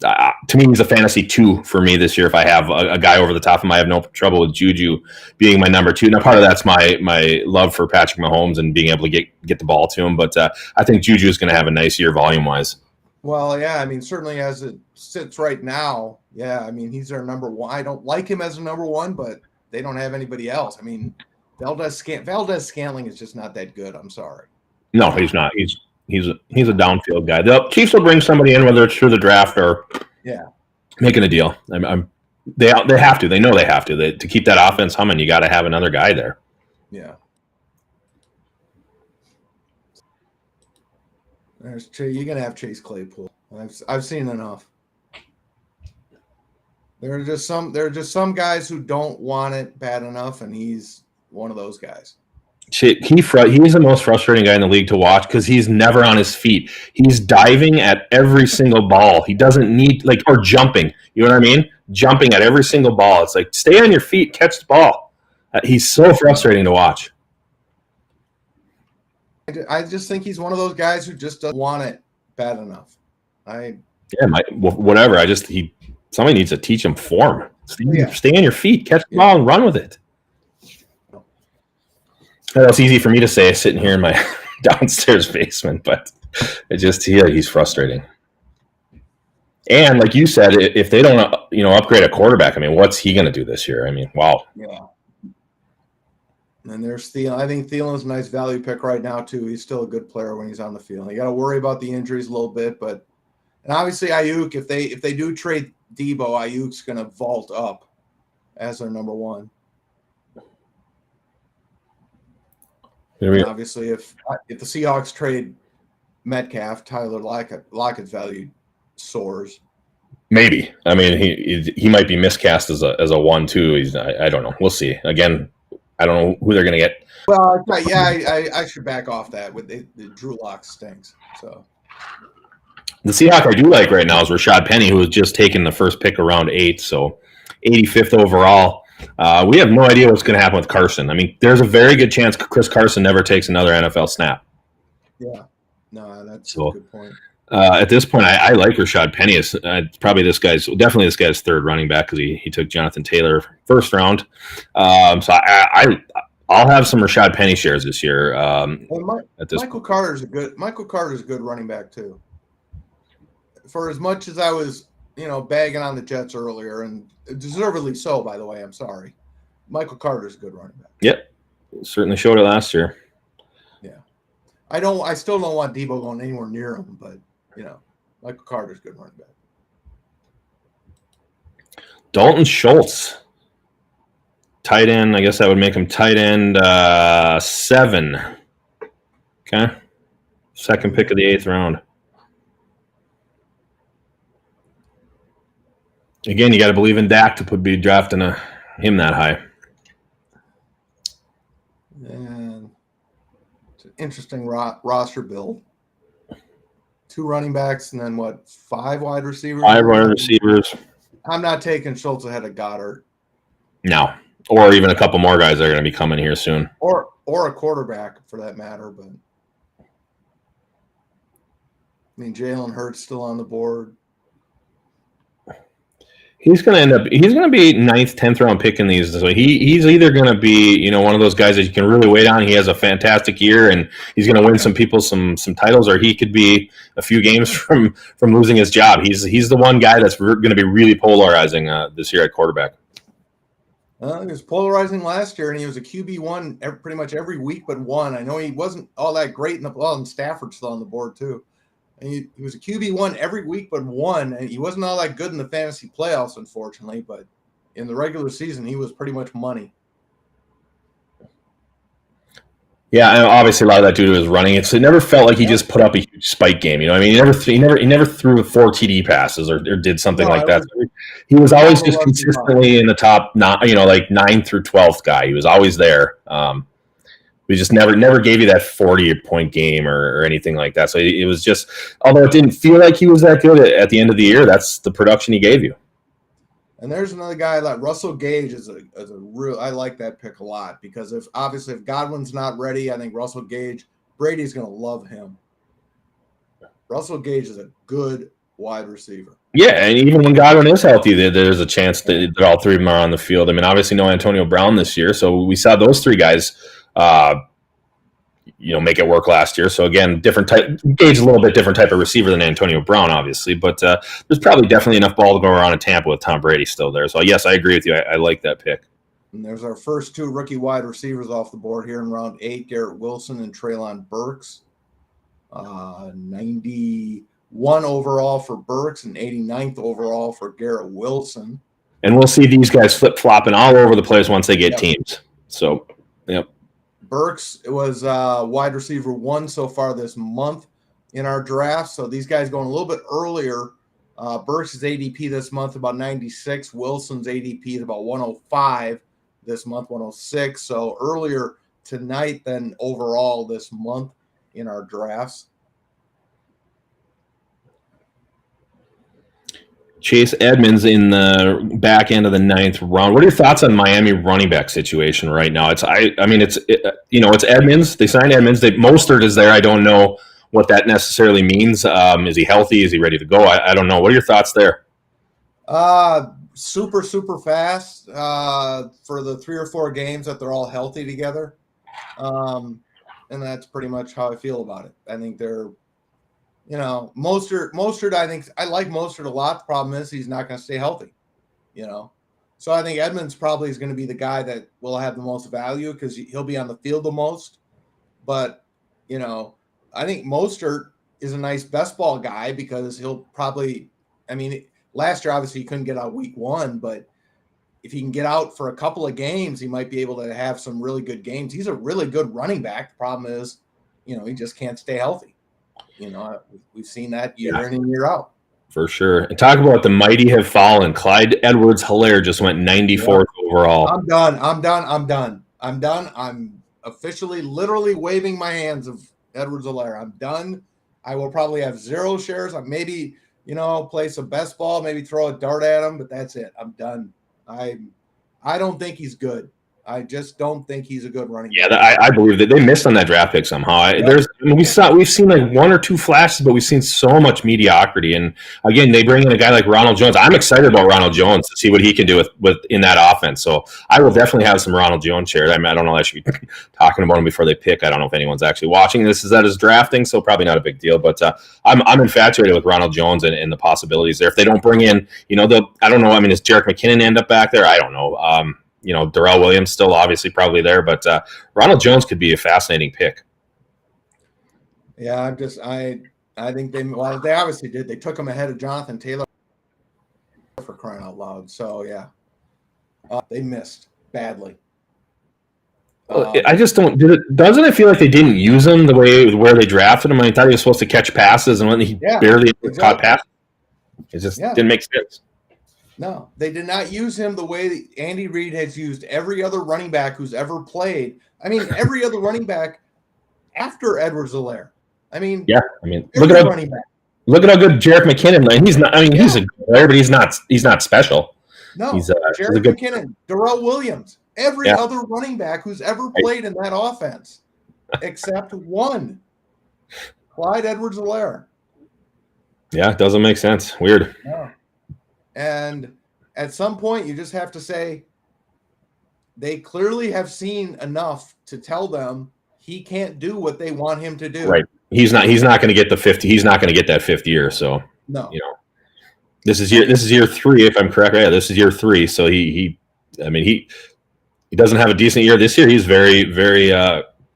to me, he's a fantasy 2 for me this year. If I have a guy over the top of him, I have no trouble with Juju being my number 2. Now, part of that's my love for Patrick Mahomes and being able to get the ball to him. But I think Juju is going to have a nice year volume-wise. Well, yeah, I mean, certainly as it sits right now, yeah, I mean, he's their number 1. I don't like him as a number 1, but they don't have anybody else. I mean, Valdez-Scantling is just not that good. I'm sorry. No, he's not. He's a downfield guy. The Chiefs will bring somebody in, whether it's through the draft or making a deal. They have to. They know they have to. To keep that offense humming, you got to have another guy there. Yeah. You're gonna have Chase Claypool. I've seen enough. There are just some guys who don't want it bad enough, and he's one of those guys. He's the most frustrating guy in the league to watch because he's never on his feet. He's diving at every single ball. He doesn't need or jumping. You know what I mean? Jumping at every single ball. It's like, stay on your feet, catch the ball. He's so frustrating to watch. I just think he's one of those guys who just doesn't want it bad enough. Whatever. Somebody needs to teach him form. Stay on your feet, catch the ball, and run with it. That's easy for me to say sitting here in my downstairs basement, but he's frustrating. And like you said, if they don't upgrade a quarterback, I mean, what's he going to do this year? I mean, wow. Yeah. And there's Thielen. I think Thielen's a nice value pick right now too. He's still a good player when he's on the field. You got to worry about the injuries a little bit, and obviously Ayuk, if they do trade Debo, Ayuk's going to vault up as their number 1. And obviously, if the Seahawks trade Metcalf, Tyler Lockett's value soars. Maybe. I mean, he might be miscast as a 1-2. I don't know. We'll see. Again, I don't know who they're going to get. Well, yeah, I should back off that. With the Drew Lock stinks. So the Seahawk I do like right now is Rashad Penny, who was just taken the first pick around 8, so 85th overall. We have no idea what's going to happen with Carson. I mean, there's a very good chance Chris Carson never takes another NFL snap. Yeah. No, that's a good point. At this point, I like Rashad Penny. It's probably definitely this guy's third running back because he took Jonathan Taylor first round. So I'll have some Rashad Penny shares this year. Michael Carter's a good running back too. For as much as I was, bagging on the Jets earlier, and deservedly so, by the way. I'm sorry. Michael Carter's a good running back. Yep, certainly showed it last year. Yeah, I still don't want Debo going anywhere near him, but Michael Carter's a good running back. Dalton Schultz, tight end. I guess that would make him tight end 7. Okay, second pick of the 8th round. Again, you got to believe in Dak to be drafting him that high. And it's an interesting roster build. 2 running backs and then 5 wide receivers? 5 wide receivers. I'm not taking Schultz ahead of Goddard. No. Or even a couple more guys that are going to be coming here soon. Or a quarterback for that matter. But I mean, Jalen Hurts still on the board. He's going to be 9th, 10th round pick in these. So he's either going to be, one of those guys that you can really wait on. He has a fantastic year and he's going to win some people some titles, or he could be a few games from losing his job. He's the one guy that's going to be really polarizing this year at quarterback. He was polarizing last year, and he was a QB1 pretty much every week but one. I know he wasn't all that great and Stafford's still on the board too. And he was a QB1 every week but one, and he wasn't all that good in the fantasy playoffs, unfortunately. But in the regular season, he was pretty much money. Yeah, and obviously a lot of that due to his running. It never felt like he just put up a huge spike game. I mean, he never threw 4 TD passes or did something like that. He was always just consistently in the top, like 9th through 12th guy. He was always there. We just never gave you that 40-point game or anything like that. So it was just, although it didn't feel like he was that good at the end of the year, that's the production he gave you. And there's another guy like Russell Gage is a real. I like that pick a lot because if Godwin's not ready, I think Russell Gage, Brady's going to love him. Russell Gage is a good wide receiver. Yeah, and even when Godwin is healthy, there's a chance that all three of them are on the field. I mean, obviously no Antonio Brown this year, so we saw those three guys, make it work last year. So again, different type, Gage a little bit different type of receiver than Antonio Brown, obviously, but there's probably definitely enough ball to go around in Tampa with Tom Brady still there. So yes, I agree with you. I like that pick. And there's our first two rookie wide receivers off the board here in round 8, Garrett Wilson and Treylon Burks. 91 overall for Burks and 89th overall for Garrett Wilson. And we'll see these guys flip-flopping all over the place once they get teams. So, yep. Burks was wide receiver 1 so far this month in our draft. So these guys going a little bit earlier. Burks' ADP this month about 96. Wilson's ADP is about 105 this month, 106. So earlier tonight than overall this month in our drafts. Chase Edmonds in the back end of the 9th round. What are your thoughts on Miami running back situation right now? It's Edmonds. They signed Edmonds. Mostert is there. I don't know what that necessarily means. Is he healthy? Is he ready to go? I don't know. What are your thoughts there? Super fast for the 3 or 4 games that they're all healthy together. And that's pretty much how I feel about it. I think they're, Mostert, I think I like Mostert a lot. The problem is he's not going to stay healthy, So I think Edmonds probably is going to be the guy that will have the most value because he'll be on the field the most. But, I think Mostert is a nice best ball guy because he'll probably, last year, obviously, he couldn't get out week 1, but if he can get out for a couple of games, he might be able to have some really good games. He's a really good running back. The problem is, he just can't stay healthy. We've seen that year in and year out. For sure. And talk about the mighty have fallen. Clyde Edwards-Helaire just went 94th overall. I'm done. I'm officially literally waving my hands of Edwards-Helaire. I'm done. I will probably have 0 shares. I maybe, play some best ball, maybe throw a dart at him, but that's it. I'm done. I don't think he's good. I just don't think he's a good running back. Yeah, I believe that they missed on that draft pick somehow. We've seen like 1 or 2 flashes, but we've seen so much mediocrity. And again, they bring in a guy like Ronald Jones. I'm excited about Ronald Jones to see what he can do with in that offense. So I will definitely have some Ronald Jones shares. I don't know. I should be talking about him before they pick. I don't know if anyone's actually watching this. Is that his drafting? So probably not a big deal. But I'm infatuated with Ronald Jones and the possibilities there. If they don't bring in, I don't know. Does Jerick McKinnon end up back there? I don't know. Darrell Williams still obviously probably there, but Ronald Jones could be a fascinating pick. Yeah, I think they obviously did. They took him ahead of Jonathan Taylor for crying out loud. So yeah, they missed badly. I just don't. Doesn't it feel like they didn't use him the way where they drafted him? I thought he was supposed to catch passes, and when he barely caught passes, it just didn't make sense. No, they did not use him the way Andy Reid has used every other running back who's ever played. Every other running back after Edwards-Helaire. Look at how good Jerick McKinnon. He's not. He's a good player, but he's not special. No, Jerick McKinnon, Darrell Williams, every other running back who's ever played in that offense, except one, Clyde Edwards-Helaire. Yeah, it doesn't make sense. Weird. No. And at some point, you just have to say they clearly have seen enough to tell them he can't do what they want him to do. Right. He's not going to get the 50. He's not going to get that 5th year. So no. This is year 3, if I'm correct. Yeah, this is year 3. So he doesn't have a decent year this year. He's very, very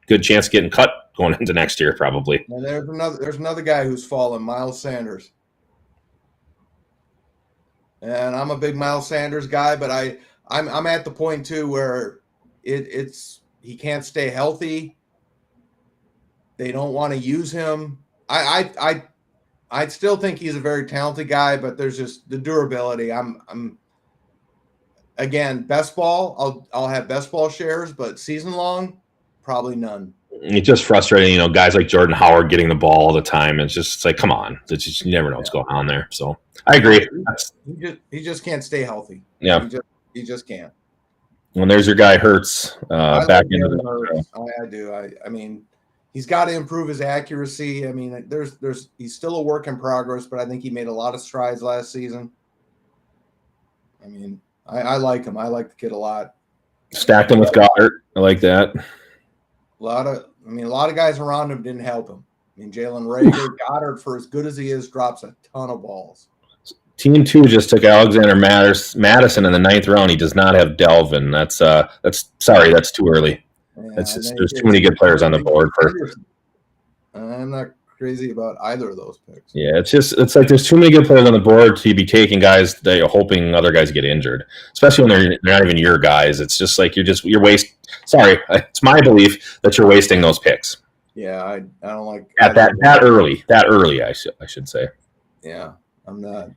good chance of getting cut going into next year, probably. And there's another guy who's fallen, Miles Sanders. And I'm a big Miles Sanders guy, but I'm at the point too where he can't stay healthy. They don't want to use him. I still think he's a very talented guy, but there's just the durability. I'm again, best ball. I'll have best ball shares, but season long, probably none. It's just frustrating, guys like Jordan Howard getting the ball all the time. It's like, come on. You never know what's going on there. So I agree. He just can't stay healthy. Yeah. He just can't. Well, there's your guy Hurts back into the I do. He's got to improve his accuracy. I mean, he's still a work in progress, but I think he made a lot of strides last season. I mean, I like him. I like the kid a lot. Stacked him with Garrett. I like that. A lot of guys around him didn't help him. I mean, Jalen Reagor, Goddard, for as good as he is, drops a ton of balls. Team 2 just took Alexander Madison in the 9th round. He does not have Delvin. That's too early. Yeah, there's too many good players on the board. I'm not crazy about either of those picks. Yeah, it's like there's too many good players on the board to be taking guys that you're hoping other guys get injured, especially when they're not even your guys. It's just like you're wasting. Sorry, it's my belief that you're wasting those picks. Yeah, I don't like at that early. I should say. Yeah, I'm not.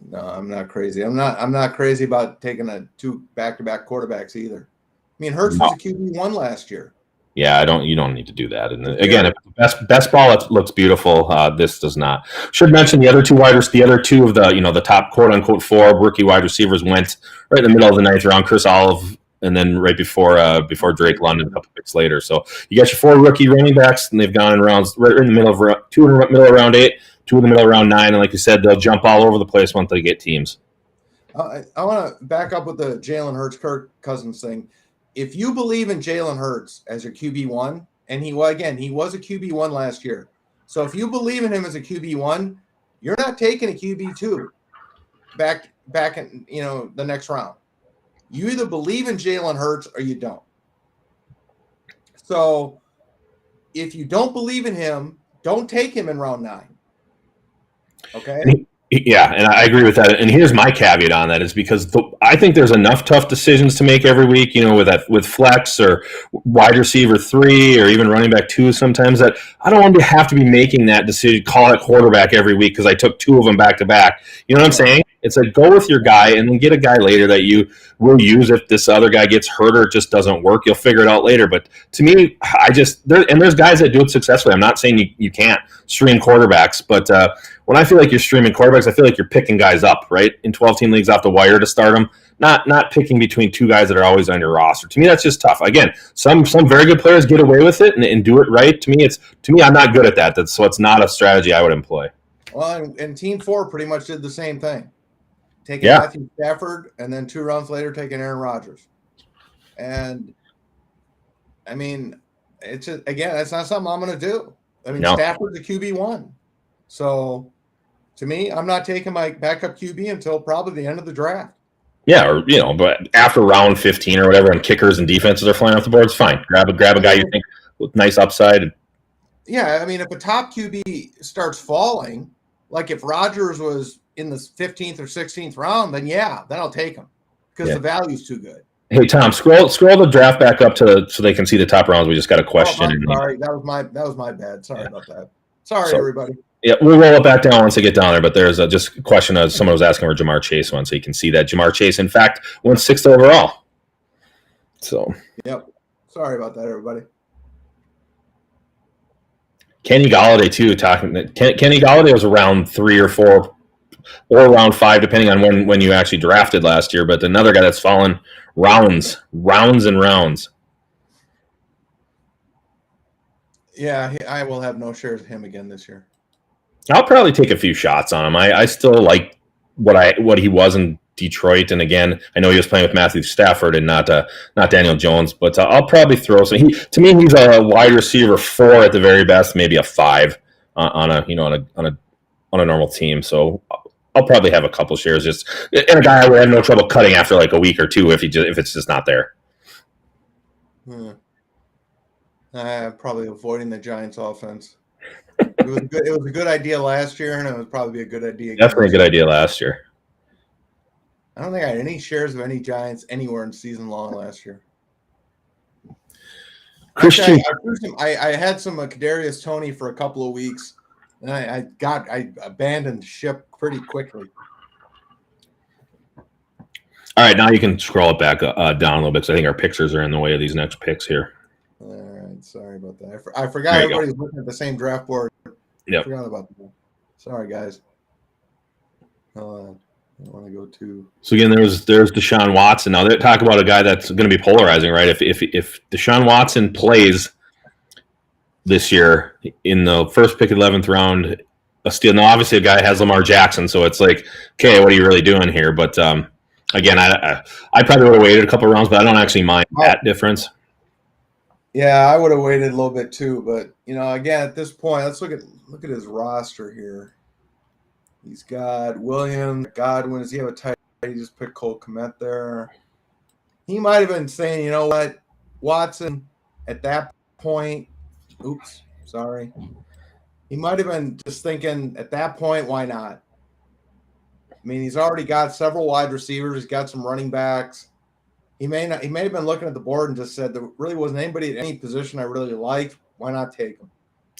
No, I'm not crazy. I'm not crazy about taking two back-to-back quarterbacks either. I mean, Hurts was a QB1 last year. Yeah, you don't need to do that. And again, if best ball looks beautiful, this does not. Should mention the other two of the top quote unquote 4 rookie wide receivers went right in the middle of the 9th round. Chris Olive, and then right before Drake London a couple picks later. So you got your 4 rookie running backs, and they've gone in rounds right in the middle of 2 in the middle of round 8, 2 in the middle of round 9, and like you said, they'll jump all over the place once they get teams. I want to back up with the Jalen Hurts, Kirk Cousins thing. If you believe in Jalen Hurts as your QB1, and he was a QB1 last year. So if you believe in him as a QB1, you're not taking a QB2 back in the next round. You either believe in Jalen Hurts or you don't. So if you don't believe in him, don't take him in round 9. Okay? Yeah, and I agree with that. And here's my caveat on that is because I think there's enough tough decisions to make every week, with flex or wide receiver 3 or even running back 2 sometimes, that I don't want to have to be making that decision, call it quarterback every week because I took 2 of them back to back. You know what I'm saying? It's like go with your guy and then get a guy later that you will use if this other guy gets hurt or it just doesn't work. You'll figure it out later. But to me, there's guys that do it successfully. I'm not saying you can't stream quarterbacks, but when I feel like you're streaming quarterbacks, I feel like you're picking guys up, right? In 12-team leagues off the wire to start them, not picking between 2 guys that are always on your roster. To me, that's just tough. Again, some very good players get away with it and do it right. To me, I'm not good at that. So it's not a strategy I would employ. Well, and Team 4 pretty much did the same thing. Taking Matthew Stafford, and then 2 rounds later taking Aaron Rodgers. And, I mean, it's just, again, that's not something I'm going to do. I mean, Stafford's a QB1. So, to me, I'm not taking my backup QB until probably the end of the draft. Yeah, or but after round 15 or whatever, and kickers and defenses are flying off the board, it's fine. Grab a guy you think with nice upside. Yeah, I mean, if a top QB starts falling, like if Rodgers was in the 15th or 16th round, then I'll take him because the value's too good. Hey Tom, scroll the draft back up so they can see the top rounds. We just got a question. Oh, sorry, that was my bad. Sorry about that. Sorry, everybody. Yeah, we'll roll it back down once they get down there. But there's just a question as someone was asking where Jamar Chase went, so you can see that Jamar Chase, in fact, went 6th overall. So. Yep. Sorry about that, everybody. Kenny Golladay too. Kenny Golladay was around 3 or 4. Or round 5, depending on when you actually drafted last year. But another guy that's fallen rounds and rounds. Yeah, I will have no shares of him again this year. I'll probably take a few shots on him. I still like what he was in Detroit. And again, I know he was playing with Matthew Stafford and not Daniel Jones. But I'll probably throw some. To me, he's a wide receiver 4 at the very best, maybe a 5 on a normal team. So I'll probably have a couple shares and a guy I would have no trouble cutting after like a week or 2 if it's just not there. Probably avoiding the Giants offense. It was a good idea last year, and it would probably be a good idea again. Definitely a good idea last year. I don't think I had any shares of any Giants anywhere in season long last year. Christian, I had some Kadarius Toney for a couple of weeks. And I abandoned ship pretty quickly. All right, now you can scroll it back down a little bit because I think our pictures are in the way of these next picks here. All right, sorry about that. I forgot everybody's looking at the same draft board. Yeah, I forgot about that. Sorry, guys. I want to go to. So again, there's Deshaun Watson. Now they talk about a guy that's going to be polarizing, right? If Deshaun Watson plays this year in the first pick 11th round, a steal. Now, obviously, a guy has Lamar Jackson, so it's like, okay, what are you really doing here? But again, I probably would have waited a couple of rounds, but I don't actually mind that difference. Yeah, I would have waited a little bit too, but again, at this point, let's look at his roster here. He's got Williams, Godwin. Does he have a tight end? He just picked Cole Kmet there. He might have been saying, you know what, Watson, at that point, oops, sorry. He might have been just thinking at that point, why not? I mean, he's already got several wide receivers. He's got some running backs. He may have been looking at the board and just said there really wasn't anybody at any position I really liked. Why not take him?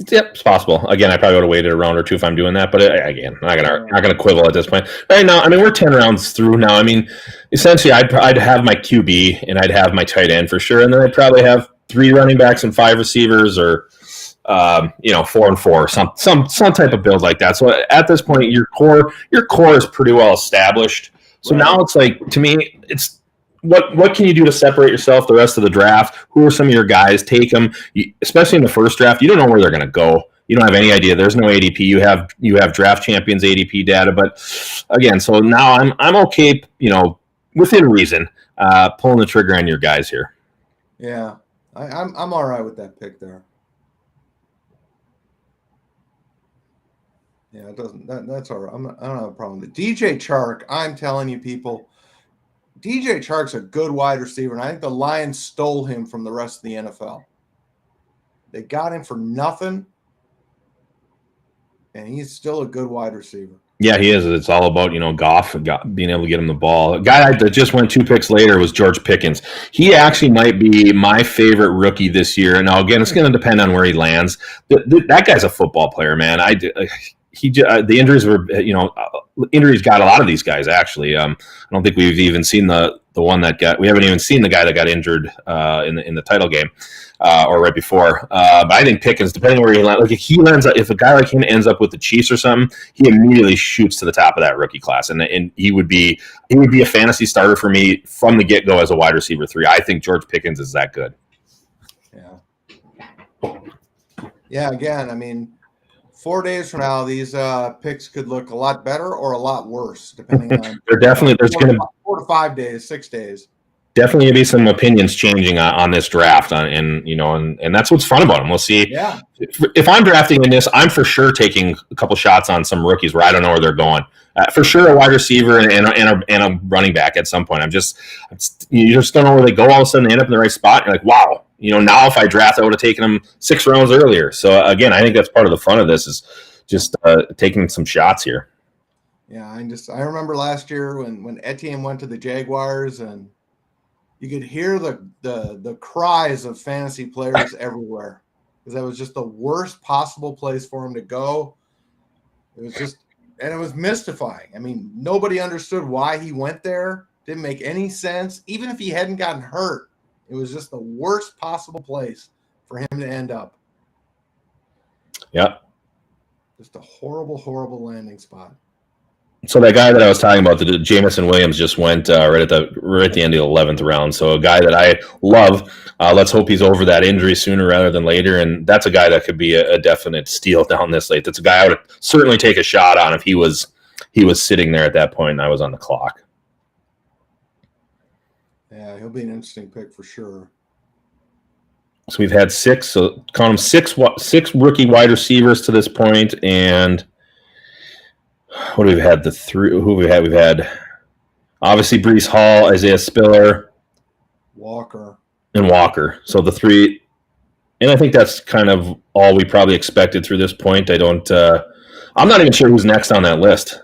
Yep, it's possible. Again, I probably would have waited a round or two if I'm doing that. But again, I'm not gonna quibble at this point. Right now, I mean, we're 10 rounds through now. I mean, essentially, I'd have my QB and I'd have my tight end for sure, and then I'd probably have 3 running backs and 5 receivers, or 4 and 4, some type of build like that. So at this point, your core is pretty well established. So now it's like, to me, it's what can you do to separate yourself the rest of the draft? Who are some of your guys? Take them, especially in the first draft. You don't know where they're going to go. You don't have any idea. There's no ADP. You have Draft Champions ADP data, but again, so now I'm okay. Within reason, pulling the trigger on your guys here. Yeah, I'm all right with that pick there. Yeah, it doesn't. That's all right. I don't have a problem with it. DJ Chark, I'm telling you, people. DJ Chark's a good wide receiver, and I think the Lions stole him from the rest of the NFL. They got him for nothing, and he's still a good wide receiver. Yeah, he is. It's all about, Goff being able to get him the ball. A guy that just went 2 picks later was George Pickens. He actually might be my favorite rookie this year. Now, again, it's going to depend on where he lands. That guy's a football player, man. The injuries were, injuries got a lot of these guys, actually. I don't think we've even seen the one that we haven't even seen the guy that got injured in the title game or right before. But I think Pickens, depending on where he lands, if a guy like him ends up with the Chiefs or something, he immediately shoots to the top of that rookie class, and he would be a fantasy starter for me from the get go as a wide receiver 3. I think George Pickens is that good. Yeah. Again, I mean, 4 days from now, these picks could look a lot better or a lot worse, depending on. There's going to 4 to 5 days, 6 days. Definitely going to be some opinions changing on this draft, and that's what's fun about them. We'll see. Yeah. If I'm drafting in this, I'm for sure taking a couple shots on some rookies where I don't know where they're going. For sure, a wide receiver and a running back at some point. You just don't know where they go. All of a sudden, they end up in the right spot. And you're like, wow. Now if I draft, I would have taken them 6 rounds earlier. So again, I think that's part of the fun of this is just taking some shots here. Yeah, I remember last year when Etienne went to the Jaguars, and you could hear the cries of fantasy players everywhere, because that was just the worst possible place for him to go. It was mystifying. I mean, nobody understood why he went there. Didn't make any sense. Even if he hadn't gotten hurt, it was just the worst possible place for him to end up. Yep. Just a horrible, horrible landing spot. So that guy that I was talking about, the Jameson Williams, just went right at the end of the 11th round. So a guy that I love. Let's hope he's over that injury sooner rather than later. And that's a guy that could be a definite steal down this late. That's a guy I would certainly take a shot on if he was sitting there at that point and I was on the clock. Yeah, he'll be an interesting pick for sure. So we've had 6. So count them 6 rookie wide receivers to this point, and what have we had? Who we had? We've had obviously Breece Hall, Isaiah Spiller, Walker. So the 3, and I think that's kind of all we probably expected through this point. I'm not even sure who's next on that list.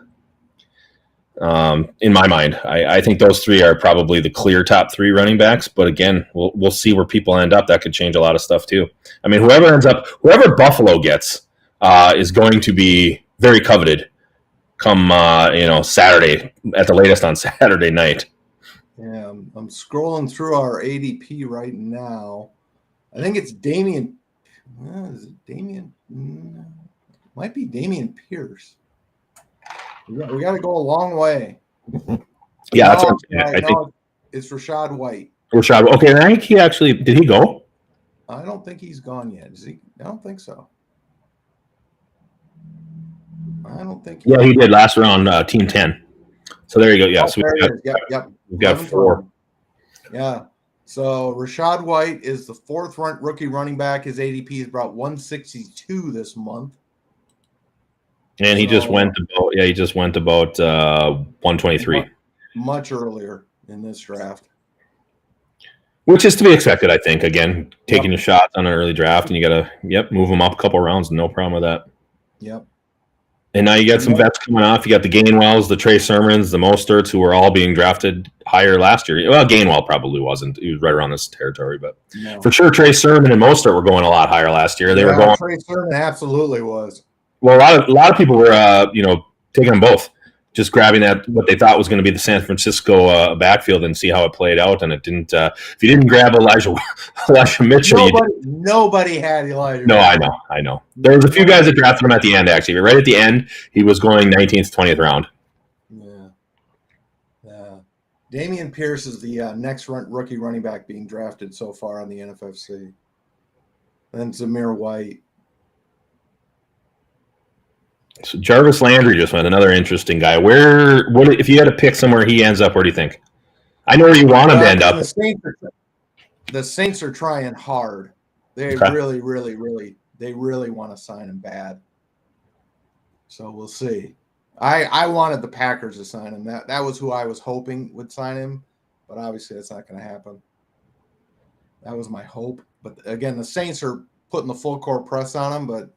In my mind, I think those 3 are probably the clear top 3 running backs. But again, we'll see where people end up. That could change a lot of stuff too. I mean, whoever Buffalo gets is going to be very coveted come Saturday, at the latest on Saturday night. Yeah, I'm scrolling through our ADP right now. I think it's Damian. Is it Damian? Might be Damian Pierce. We got to go a long way. Yeah, I think it's Rashad White. Okay, I think he actually did. He go? I don't think he's gone yet. Is he? I don't think so. I don't think. Yeah, he did last round, Team 10. So there you go. Yeah, so we've got 4. Yeah. So Rachaad White is the 4th rookie running back. His ADP is about 162 this month. And he just went about 123. Much earlier in this draft. Which is to be expected, I think. Again, taking a shot on an early draft, and you got to, move them up a couple rounds. No problem with that. Yep. And now you got some vets coming off. You got the Gainwells, the Trey Sermons, the Mosterts, who were all being drafted higher last year. Well, Gainwell probably wasn't. He was right around this territory. But for sure, Trey Sermon and Mostert were going a lot higher last year. They were going. Trey Sermon absolutely was. Well, a lot of people were, taking them both. Just grabbing that what they thought was going to be the San Francisco backfield and see how it played out, and it didn't. If you didn't grab Elijah Mitchell, nobody had Elijah. No, I know. There was a few guys that drafted him at the end. Actually, right at the end, he was going 19th, 20th round. Yeah. Dameon Pierce is the next rookie running back being drafted so far on the NFFC. Then Zamir White. So Jarvis Landry just went, another interesting guy. What if you had to pick somewhere he ends up? Where do you think? I know where you want him to end up. The Saints are trying hard. They really want to sign him bad. So we'll see. I wanted the Packers to sign him. That was who I was hoping would sign him, but obviously that's not going to happen. That was my hope. But again, the Saints are putting the full court press on him, but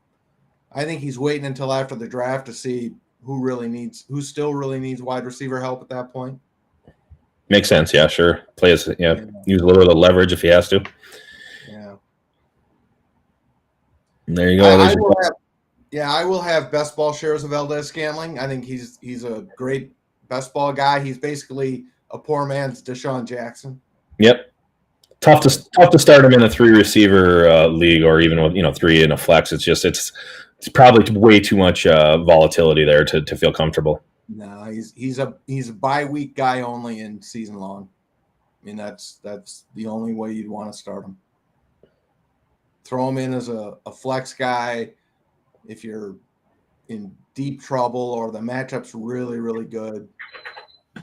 I think he's waiting until after the draft to see who still really needs wide receiver help at that point. Makes sense. Yeah, sure. Use a little bit of leverage if he has to. Yeah. And there you go. I will have best ball shares of Valdez-Scantling. I think he's a great best ball guy. He's basically a poor man's Deshaun Jackson. Yep. Tough to start him in a 3 receiver league, or even with 3 in a flex. It's probably way too much volatility there to feel comfortable. No, he's a bye week guy only in season long. I mean that's the only way you'd want to start him. Throw him in as a flex guy if you're in deep trouble or the matchup's really, really good. I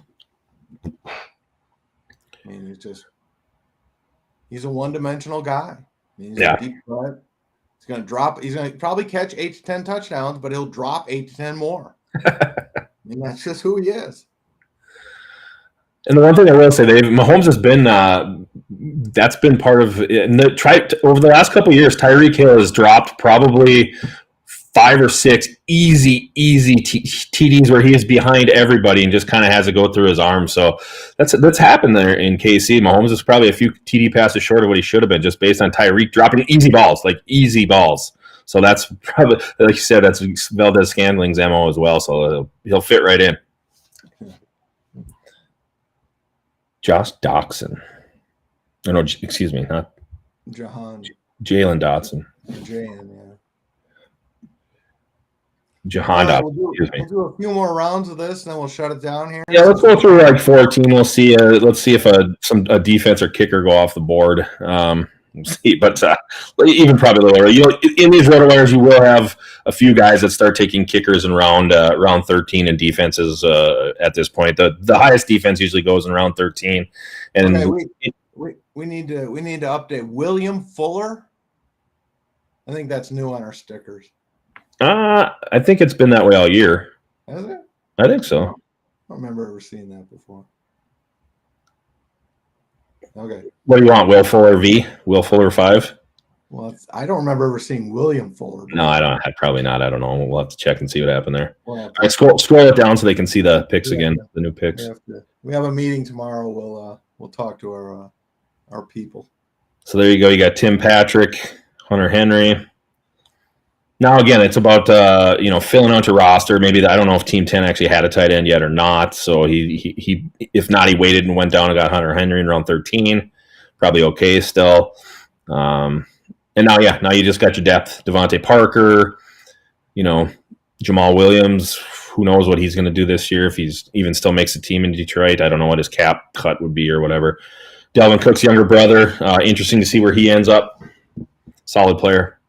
mean, he's a one-dimensional guy. I mean, he's a deep threat. He's going to drop. He's going to probably catch 8 to 10 touchdowns, but he'll drop 8 to 10 more. I mean, that's just who he is. And the one thing I will say, Mahomes has been that's been part of over the last couple of years. Tyreek Hill has dropped probably 5 or 6 easy TDs where he is behind everybody and just kind of has to go through his arms. So that's happened there in KC. Mahomes is probably a few TD passes short of what he should have been, just based on Tyreek dropping easy balls. So that's probably, like you said, that's Valdez-Scantling's MO as well. So he'll fit right in. Josh Doxson. Oh, no, excuse me, not Jalen Dotson. Jahan Dotson. We'll do a few more rounds of this, and then we'll shut it down here. Yeah, let's go through like 14. We'll see. Let's see if a defense or kicker go off the board. We'll see, but even probably lower. In these RotoWires, you will have a few guys that start taking kickers in round 13 and defenses at this point. The highest defense usually goes in round 13. And we need to update William Fuller. I think that's new on our stickers. I think it's been that way all year. Has it? I think so. I don't remember ever seeing that before. Okay. What do you want, Will Fuller V? Will Fuller 5? Well, I don't remember ever seeing William Fuller. No, I don't. Probably not. I don't know. We'll have to check and see what happened there. Well, all right, scroll it down so they can see the picks again, the new picks. We have a meeting tomorrow. We'll talk to our people. So there you go. You got Tim Patrick, Hunter Henry. Now, again, it's about filling out your roster. Maybe I don't know if Team 10 actually had a tight end yet or not. So he if not, he waited and went down and got Hunter Henry in round 13. Probably okay still. And now you just got your depth. Devontae Parker, Jamal Williams. Who knows what he's going to do this year if he's even still makes a team in Detroit. I don't know what his cap cut would be or whatever. Dalvin Cook's younger brother. Interesting to see where he ends up. Solid player.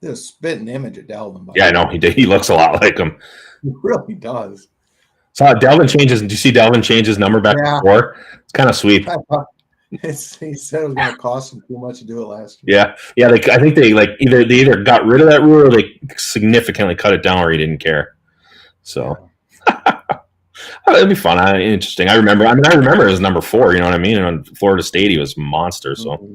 This is a spitting image of Delvin. Yeah, I know. He looks a lot like him. He really does. So Delvin changes. Did you see Delvin change his number back before? It's kind of sweet. He said it was going to cost him too much to do it last year. Yeah. I think they either got rid of that rule or they significantly cut it down, or he didn't care. So it'd be fun. Interesting. I remember his number 4. You know what I mean? And on Florida State, he was a monster. So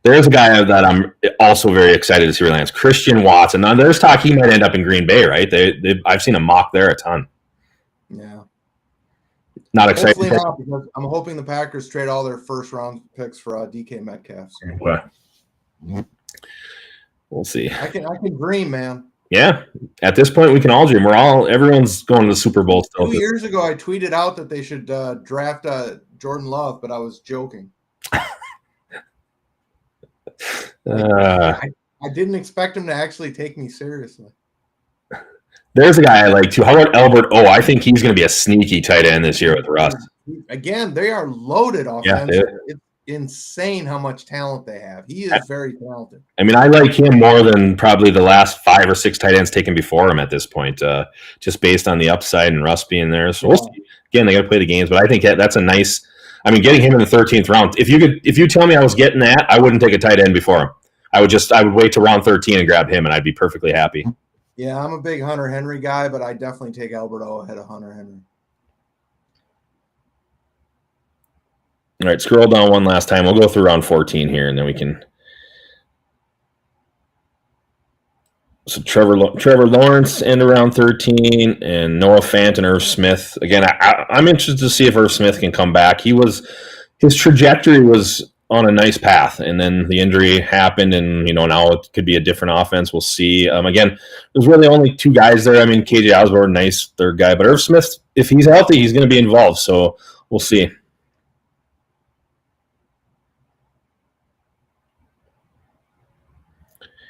there's a guy that I'm also very excited to see where he lands. Christian Watson. Now there's talk he might end up in Green Bay, right? I've seen him mock there a ton. Yeah. Not excited. Hopefully not, because I'm hoping the Packers trade all their first round picks for DK Metcalf. So. Okay. We'll see. I can dream, man. Yeah. At this point, we can all dream. Everyone's going to the Super Bowl still. 2 years ago, I tweeted out that they should draft Jordan Love, but I was joking. I didn't expect him to actually take me seriously. There's a guy I like too. How about Albert O? I think he's going to be a sneaky tight end this year with Russ. Again, they are loaded offensively. Yeah, it's insane how much talent they have. He is very talented. I mean, I like him more than probably the last 5 or 6 tight ends taken before him at this point, just based on the upside and Russ being there. So we'll see. Again, they got to play the games, but I think that's a nice. I mean, getting him in the 13th round. If you tell me I was getting that, I wouldn't take a tight end before him. I would wait to round 13 and grab him, and I'd be perfectly happy. Yeah, I'm a big Hunter Henry guy, but I definitely take Albert O ahead of Hunter Henry. All right, scroll down one last time. We'll go through round 14 here, and then we can. So Trevor Lawrence end of round 13, and Noah Fant and Irv Smith. Again, I'm interested to see if Irv Smith can come back. His trajectory was on a nice path, and then the injury happened, and now it could be a different offense. We'll see. Again, there's really only 2 guys there. I mean, KJ Osborne, nice third guy, but Irv Smith, if he's healthy, he's going to be involved. So we'll see.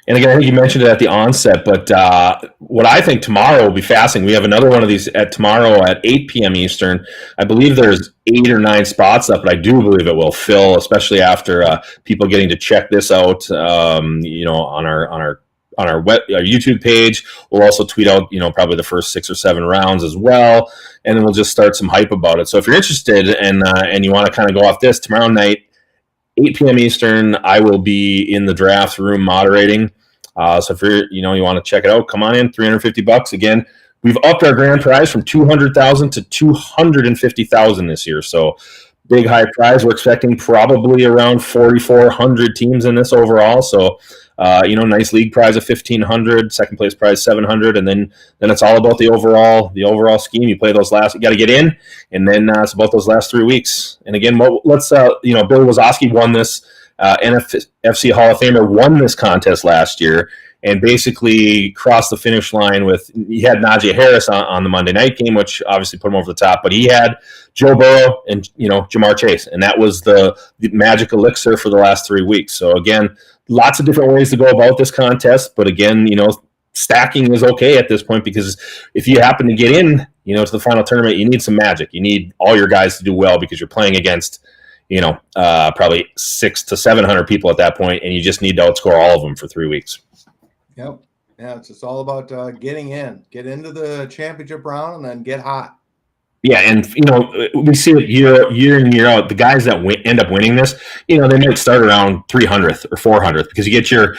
And again, I think you mentioned it at the onset, but what I think tomorrow will be fascinating. We have another one of these tomorrow at 8 p.m. Eastern. I believe there's 8 or 9 spots up, but I do believe it will fill, especially after people getting to check this out. On our YouTube page. We'll also tweet out, probably the first 6 or 7 rounds as well, and then we'll just start some hype about it. So if you're interested and you want to kind of go off this tomorrow night, 8 p.m. Eastern, I will be in the draft room moderating. So if you want to check it out, come on in. $350. Again, we've upped our grand prize from $200,000 to $250,000 this year. So big high prize. We're expecting probably around 4,400 teams in this overall. So nice league prize of $1,500, second place prize $700, and then it's all about the overall scheme. You play those you got to get in, and then it's about those last 3 weeks. And again, Bill Wazowski won this. NFFC Hall of Famer won this contest last year and basically crossed the finish line with. He had Najee Harris on the Monday night game, which obviously put him over the top, but he had Joe Burrow and Jamar Chase, and that was the magic elixir for the last 3 weeks. So again, lots of different ways to go about this contest, but again, stacking is okay at this point, because if you happen to get in, to the final tournament, you need some magic. You need all your guys to do well, because you're playing against, probably 600 to 700 people at that point, and you just need to outscore all of them for 3 weeks. Yep. Yeah, it's just all about getting in, get into the championship round, and then get hot. Yeah, and we see it year in, year out. The guys that end up winning this, they might start around 300th or 400th, because you get your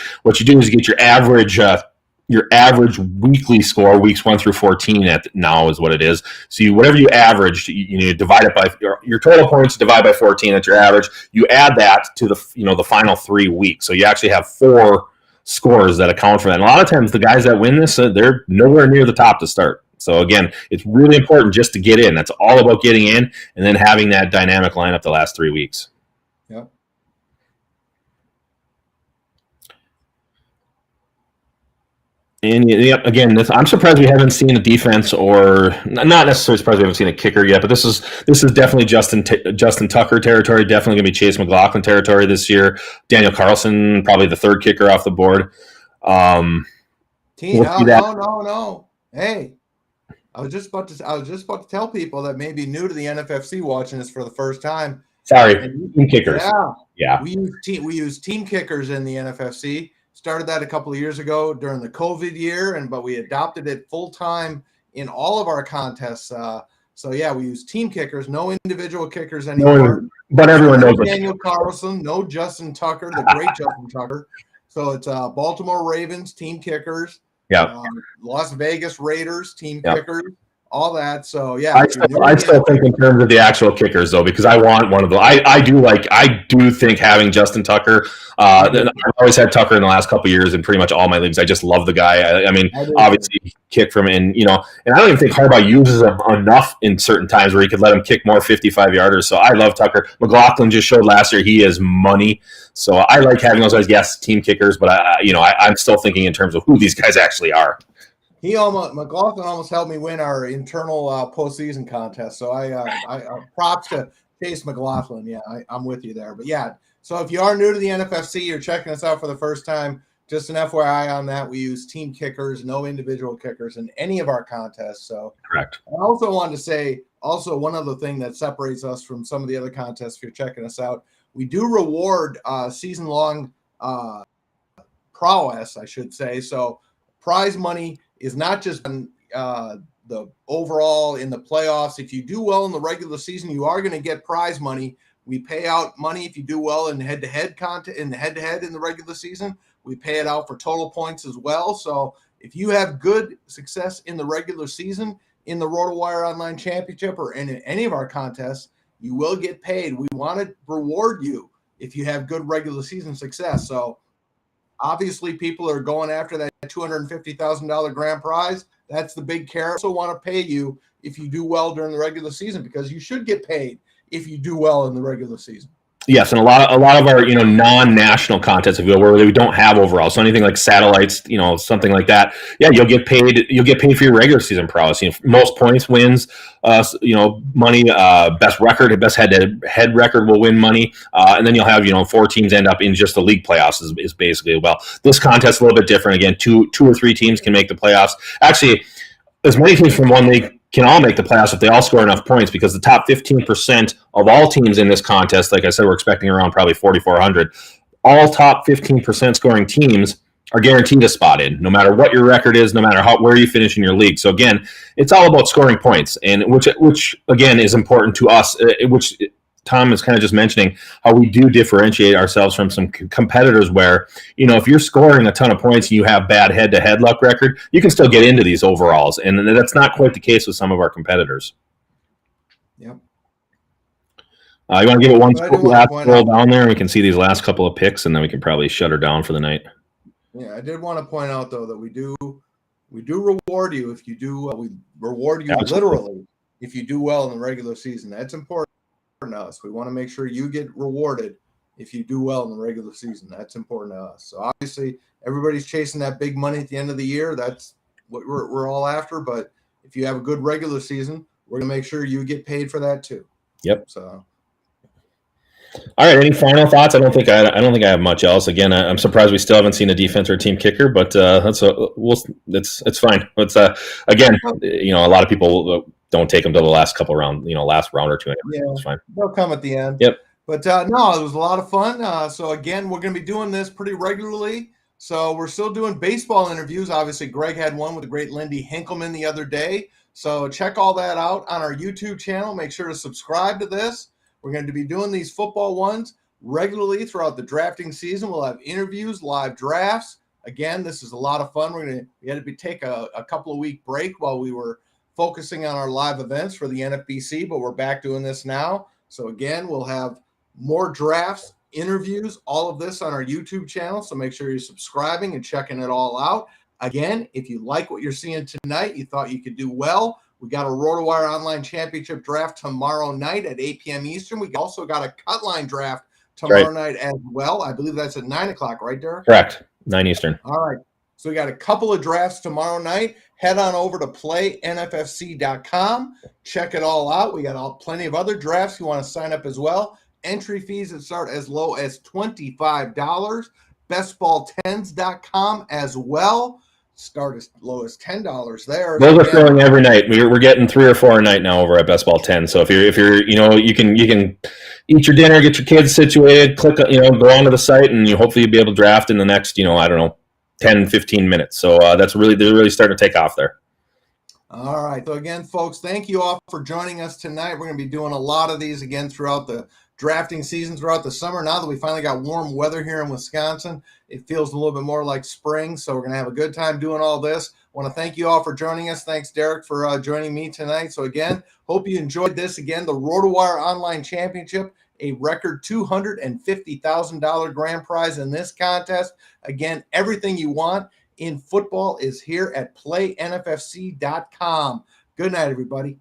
average weekly score, weeks 1 through 14 now is what it is. So whatever you averaged, you divide it by your total points, divide by 14. That's your average. You add that to the final 3 weeks. So you actually have 4 scores that account for that. And a lot of times the guys that win this, they're nowhere near the top to start. So again, it's really important just to get in. That's all about getting in and then having that dynamic lineup the last 3 weeks. Yep. And again, I'm surprised we haven't seen a defense, or not necessarily surprised we haven't seen a kicker yet. But this is definitely Justin Tucker territory. Definitely going to be Chase McLaughlin territory this year. Daniel Carlson, probably the 3rd kicker off the board. No. Hey, I was just about to tell people that may be new to the NFFC watching this for the first time. Sorry, team kickers. Yeah. We use team kickers in the NFFC. Started that a couple of years ago during the COVID year, but we adopted it full time in all of our contests. So yeah, we use team kickers, no individual kickers anymore. But everyone knows Daniel Carlson, no Justin Tucker, the great Justin Tucker. So it's Baltimore Ravens team kickers. Yeah. Las Vegas Raiders team kickers. All that. So yeah, I still think in terms of the actual kickers though, because I want one of the. I do think having Justin Tucker. I've always had Tucker in the last couple of years in pretty much all my leagues. I just love the guy. I mean, obviously kick from and and I don't even think Harbaugh uses him enough in certain times where he could let him kick more 55-yarders. So I love Tucker. McLaughlin just showed last year he is money. So I like having those guys. Yes, team kickers, but I'm still thinking in terms of who these guys actually are. McLaughlin almost helped me win our internal postseason contest. So I props to Chase McLaughlin. Yeah, I'm with you there. But yeah, so if you are new to the NFFC, you're checking us out for the first time, just an FYI on that. We use team kickers, no individual kickers in any of our contests. So correct. I also wanted to say one other thing that separates us from some of the other contests. If you're checking us out, we do reward season-long prowess, I should say. So prize money is not just the overall in the playoffs. If you do well in the regular season, you are going to get prize money. We pay out money if you do well in head-to-head content in the regular season. We pay it out for total points as well. So if you have good success in the regular season in the RotoWire Online Championship or in any of our contests, you will get paid. We want to reward you if you have good regular season success. So obviously, people are going after that $250,000 grand prize. That's the big carrot. Also want to pay you if you do well during the regular season, because you should get paid if you do well in the regular season. Yes, and a lot of our non-national contests, if you will, where we don't have overall, so anything like satellites, something like that. Yeah, you'll get paid. You'll get paid for your regular season prowess. Most points wins. Money. Best record, best head-to-head record will win money, and then you'll have 4 teams end up in just the league playoffs. Is basically this contest is a little bit different. Again, two or three teams can make the playoffs. Actually, as many teams from one league can all make the playoffs if they all score enough points, because the top 15% of all teams in this contest, like I said, we're expecting around probably 4,400. All top 15% scoring teams are guaranteed a spot in, no matter what your record is, no matter where you finish in your league. So again, it's all about scoring points, and which again is important to us, which Tom is kind of just mentioning how we do differentiate ourselves from some competitors where, if you're scoring a ton of points and you have bad head-to-head luck record, you can still get into these overalls. And that's not quite the case with some of our competitors. Yep. You want to give it one last scroll down there, and we can see these last couple of picks, and then we can probably shut her down for the night. Yeah, I did want to point out, though, that we do reward you if you do – we reward you literally if you do well in the regular season. That's important to us. We want to make sure you get rewarded if you do well in the regular season. That's important to us. So obviously everybody's chasing that big money at the end of the year. That's what we're all after. But if you have a good regular season, we're gonna make sure you get paid for that too. Yep. So all right. Any final thoughts? I don't think I have much else. Again, I'm surprised we still haven't seen a defense or a team kicker, but it's fine. It's again, a lot of people don't take them to the last couple rounds, last round or two. Yeah, it's fine. They'll come at the end. Yep. But no, it was a lot of fun. So again, we're going to be doing this pretty regularly. So we're still doing baseball interviews. Obviously, Greg had one with the great Lindy Hinkleman the other day. So check all that out on our YouTube channel. Make sure to subscribe to this. We're going to be doing these football ones regularly throughout the drafting season. We'll have interviews, live drafts. Again, this is a lot of fun. We had to take a couple of week break while we were focusing on our live events for the NFBC, but we're back doing this now. So again, we'll have more drafts, interviews, all of this on our YouTube channel. So make sure you're subscribing and checking it all out. Again, if you like what you're seeing tonight, you thought you could do well, we got a RotoWire Online Championship draft tomorrow night at 8 p.m. Eastern. We also got a Cutline draft tomorrow night as well. I believe that's at 9 o'clock, right, Derek? Correct. 9 Eastern. All right. So we got a couple of drafts tomorrow night. Head on over to playnffc.com. Check it all out. We got plenty of other drafts. You want to sign up as well. Entry fees that start as low as $25. Bestball10s.com as well. Start as low as $10 there. Those are filling every night. We're getting 3 or 4 a night now over at Best Ball 10. So if you're you can eat your dinner, get your kids situated, click, go onto the site, and hopefully you'll be able to draft in the next, 10, 15 minutes. So they're really starting to take off there. All right. So again, folks, thank you all for joining us tonight. We're going to be doing a lot of these again throughout the drafting season, throughout the summer. Now that we finally got warm weather here in Wisconsin, it feels a little bit more like spring. So we're going to have a good time doing all this. I want to thank you all for joining us. Thanks, Darik, for joining me tonight. So again, hope you enjoyed this. Again, the RotoWire Online Championship, a record $250,000 grand prize in this contest. Again, everything you want in football is here at playnffc.com. Good night, everybody.